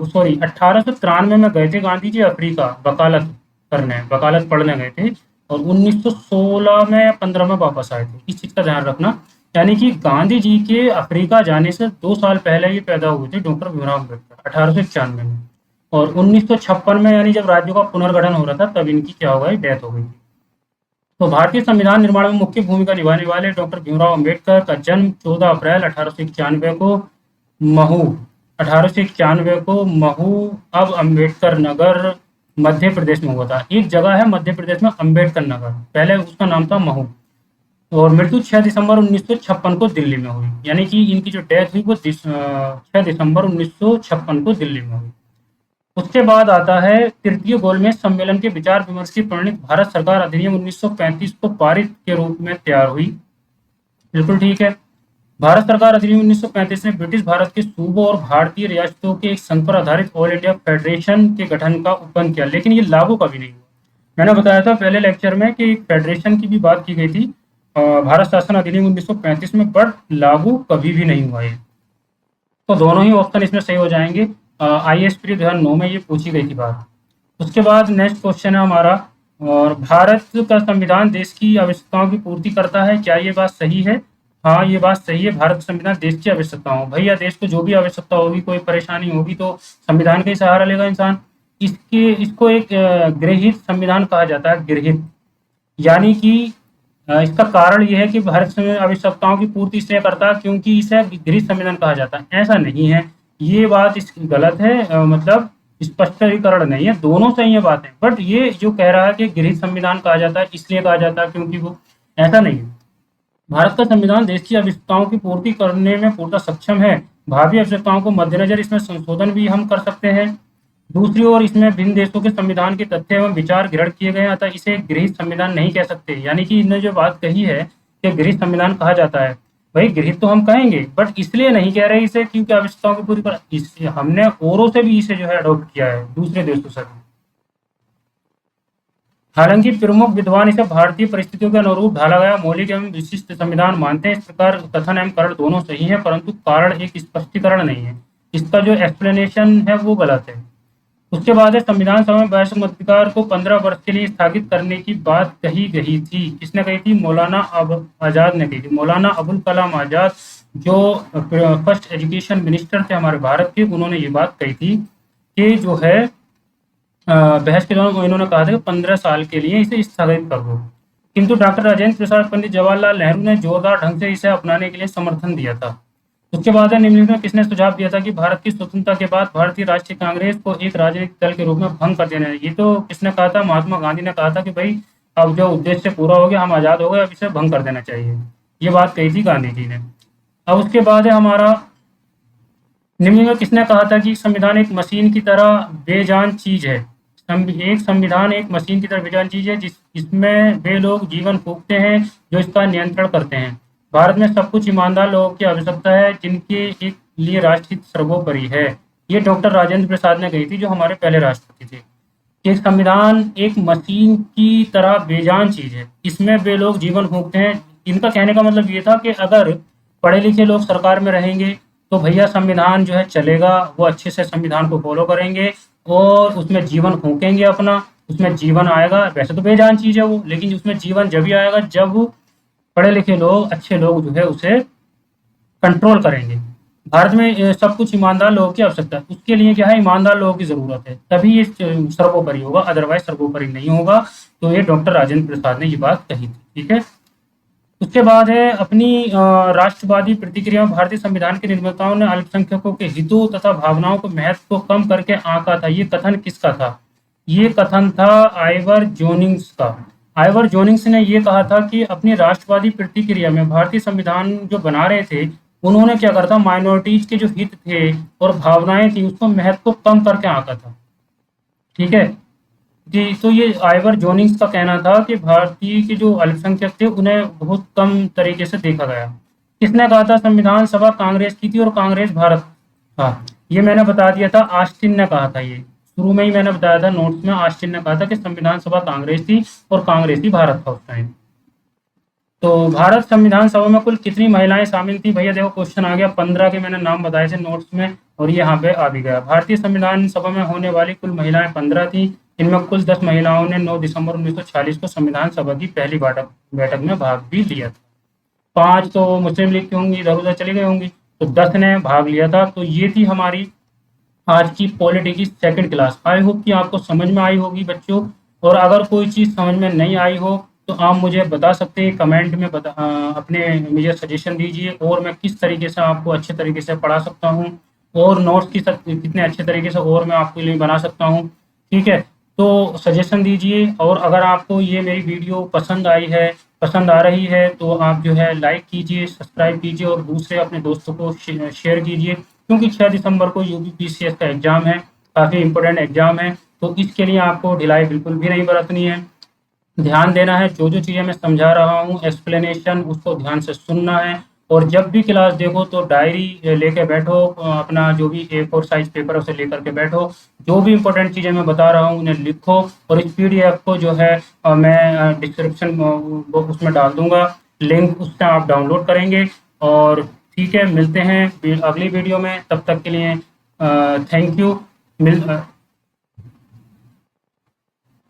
सॉरी 1893 में गए थे गांधी जी अफ्रीका वकालत करने, वकालत पढ़ने गए थे, और 1916 में 15 में वापस आए थे, इस चीज का ध्यान रखना। यानी कि गांधी जी के अफ्रीका जाने से 2 साल पहले ही पैदा हुए थे डॉक्टर भीमराव अम्बेडकर, 1891 में। और 1956 में यानी जब राज्यों का पुनर्गठन हो रहा था तब इनकी क्या हो गई, डेथ हो गई थी। तो भारतीय संविधान निर्माण में मुख्य भूमिका निभाने वाले डॉक्टर भीमराव अंबेडकर का जन्म 14 अप्रैल 1891 को महू 1891 को महू, अब अंबेडकर नगर, मध्य प्रदेश में हुआ था। एक जगह है मध्य प्रदेश में अम्बेडकर नगर, पहले उसका नाम था महू। और मृत्यु 6 दिसंबर 1956 को दिल्ली में हुई, यानी कि इनकी जो डेथ हुई वो 6 दिसंबर 1956 को दिल्ली में हुई। उसके बाद आता है तृतीय गोलमेज सम्मेलन के विचार विमर्श की परिणित भारत सरकार अधिनियम 1935 को पारित के रूप में तैयार हुई। बिल्कुल ठीक है। भारत सरकार अधिनियम 1935 ने ब्रिटिश भारत के सूबों और भारतीय रियासतों के एक संघ पर आधारित ऑल इंडिया फेडरेशन के गठन का उपबंध किया, लेकिन ये लागू कभी नहीं हुआ। मैंने बताया था पहले लेक्चर में कि फेडरेशन की भी बात की गई थी भारत शासन अधिनियम 1935 में, बट लागू कभी भी नहीं हुआ है। तो दोनों ही ऑप्शन इसमें सही हो जाएंगे। IAS प्री 2009 में ये पूछी गई थी बात। उसके बाद नेक्स्ट क्वेश्चन है हमारा, और भारत का संविधान देश की आवश्यकताओं की पूर्ति करता है, क्या ये बात सही है? हाँ, ये बात सही है। भारत संविधान देश की आवश्यकताओं, भैया देश को जो भी आवश्यकता होगी, कोई परेशानी होगी तो संविधान का ही सहारा लेगा इंसान। इसको एक गृहीत संविधान कहा जाता है, गृहीत। यानी कि इसका कारण ये है कि भारत संविधान आवश्यकताओं की पूर्ति इसलिए करता है क्योंकि इसे गृहीत संविधान कहा जाता है। ऐसा नहीं है, ये बात इसकी गलत है, मतलब स्पष्टीकरण नहीं है, दोनों सही है बातें, बट ये जो कह रहा है कि गृहीत संविधान कहा जाता है इसलिए कहा जाता है क्योंकि वो, ऐसा नहीं है। भारत का संविधान देश की आवश्यकताओं की पूर्ति करने में पूर्णतः सक्षम है। भावी आवश्यकताओं को मद्देनजर इसमें संशोधन भी हम कर सकते हैं। दूसरी ओर इसमें भिन्न देशों के संविधान के तथ्य एवं विचार ग्रहण किए गए हैं, अतः इसे गृहीत संविधान नहीं कह सकते। यानी कि इन्होंने जो बात कही है कि गृहीत संविधान कहा जाता है, भाई गृहीत तो हम कहेंगे बट इसलिए नहीं कह रहे इसे क्योंकि आवश्यकताओं की पूरी पर हमने औरों से भी इसे जो है अडॉप्ट किया है, दूसरे देशों से भी। हालांकि प्रमुख विद्वान इसे भारतीय परिस्थितियों के अनुरूप ढाला गया मौलिक एवं विशिष्ट संविधान मानते हैं। इस प्रकार कथन एवं करण दोनों सही है, परंतु कारण एक स्पष्टीकरण नहीं है, इसका जो एक्सप्लेनेशन है वो गलत है। उसके बाद है संविधान सभा में वयस्क मताधिकार को 15 वर्ष के लिए स्थगित करने की बात कही गई थी। किसने कही थी? मौलाना आजाद ने कही थी। मौलाना अबुल कलाम आजाद जो फर्स्ट एजुकेशन मिनिस्टर थे हमारे भारत के, उन्होंने ये बात कही थी कि जो है बहस के दौरान इन्होंने कहा था कि 15 साल के लिए इसे स्थगित कर दो, किंतु डॉक्टर राजेंद्र प्रसाद, पंडित जवाहरलाल नेहरू ने जोरदार ढंग से इसे अपनाने के लिए समर्थन दिया था। उसके बाद है निम्नलिखित में किसने सुझाव दिया था कि भारत की स्वतंत्रता के बाद भारतीय राष्ट्रीय कांग्रेस को एक राजनीतिक दल के रूप में भंग कर देना चाहिए? तो किसने कहा था? महात्मा गांधी ने कहा था कि भाई अब जो उद्देश्य पूरा हो गया, हम आजाद हो गए, अब इसे भंग कर देना चाहिए। ये बात कही थी गांधी जी ने। अब उसके बाद है हमारा निम्न में किसने कहा था कि संविधान एक मशीन की तरह बेजान चीज है? एक संविधान एक मशीन की तरह बेजान चीज है जिसमें वे लोग जीवन फूंकते हैं जो इसका नियंत्रण करते हैं। भारत में सब कुछ ईमानदार लोगों की आवश्यकता है जिनके एक लिए राष्ट्रहित सर्वोपरि है। ये डॉक्टर राजेंद्र प्रसाद ने कही थी, जो हमारे पहले राष्ट्रपति थे। कि संविधान एक मशीन की तरह बेजान चीज है, इसमें वे लोग जीवन फूंकते हैं। इनका कहने का मतलब ये था कि अगर पढ़े लिखे लोग सरकार में रहेंगे तो भैया संविधान जो है चलेगा, वो अच्छे से संविधान को फॉलो करेंगे और उसमें जीवन फूकेंगे अपना, उसमें जीवन आएगा। वैसे तो बेजान चीज है वो, लेकिन उसमें जीवन जब ही आएगा जब पढ़े लिखे लोग, अच्छे लोग जो है उसे कंट्रोल करेंगे। भारत में सब कुछ ईमानदार लोगों की आवश्यकता है, उसके लिए क्या है? ईमानदार लोगों की जरूरत है, तभी ये सर्वोपरि होगा, अदरवाइज सर्वोपरि नहीं होगा। तो ये डॉक्टर राजेंद्र प्रसाद ने ये बात कही थी, ठीक है। उसके बाद है अपनी राष्ट्रवादी प्रतिक्रिया में भारतीय संविधान के निर्माताओं ने अल्पसंख्यकों के हितों तथा भावनाओं को महत्व को कम करके आंका था। ये कथन किसका था? ये कथन था आइवर जोनिंग्स का। आइवर जोनिंग्स ने ये कहा था कि अपनी राष्ट्रवादी प्रतिक्रिया में भारतीय संविधान जो बना रहे थे, उन्होंने क्या करा था? माइनॉरिटीज के जो हित थे और भावनाएं थी उसको महत्व को कम करके आंका था, ठीक है जी। तो ये आइवर जोनिंग्स का कहना था कि भारतीय के जो अल्पसंख्यक थे उन्हें बहुत कम तरीके से देखा गया। किसने कहा था? संविधान सभा कांग्रेस की थी और कांग्रेस भारत था। ये मैंने बता दिया था, ऑस्टिन ने कहा था। ये शुरू में ही मैंने बताया था नोट्स में, ऑस्टिन ने कहा था कि संविधान सभा कांग्रेस थी और कांग्रेस ही भारत था उस टाइम। तो भारत संविधान सभा में कुल कितनी महिलाएं शामिल थी? भैया देखो क्वेश्चन आ गया, 15 के मैंने नाम बताए थे नोट्स में और ये यहाँ पे आ भी गया। भारतीय संविधान सभा में होने वाली कुल महिलाएं 15 थी। इनमें कुल 10 महिलाओं ने 9 दिसंबर 1946 को संविधान सभा की पहली बैठक में भाग भी लिया था। 5 तो मुस्लिम लीग की होंगी, इधर उधर चली गई होंगी, तो 10 ने भाग लिया था। तो ये थी हमारी आज की पॉलिटी की सेकंड क्लास। आई होप कि आपको समझ में आई होगी बच्चों। और अगर कोई चीज़ समझ में नहीं आई हो तो आप मुझे बता सकते हैं कमेंट में, अपने मुझे सजेशन दीजिए और मैं किस तरीके से आपको अच्छे तरीके से पढ़ा सकता हूँ और नोट्स कितने अच्छे तरीके से और मैं आपके लिए बना सकता हूँ। ठीक है, तो सजेशन दीजिए। और अगर आपको ये मेरी वीडियो पसंद आई है, पसंद आ रही है, तो आप जो है लाइक कीजिए, सब्सक्राइब कीजिए और दूसरे अपने दोस्तों को शेयर कीजिए, क्योंकि 6 दिसंबर को यूपीपीसीएस का एग्ज़ाम है, काफ़ी इंपॉर्टेंट एग्ज़ाम है। तो इसके लिए आपको ढिलाई बिल्कुल भी नहीं बरतनी है, ध्यान देना है। जो चीज़ें मैं समझा रहा हूँ एक्सप्लेनेशन, उसको ध्यान से सुनना है। और जब भी क्लास देखो तो डायरी लेके बैठो, अपना जो भी A4 साइज पेपर है उसे लेकर के बैठो। जो भी इंपॉर्टेंट चीज़ें मैं बता रहा हूँ उन्हें लिखो। और इस पीडीएफ को जो है मैं डिस्क्रिप्शन उसमें डाल दूंगा लिंक, उससे आप डाउनलोड करेंगे। और ठीक है, मिलते हैं अगली वीडियो में, तब तक के लिए थैंक यू।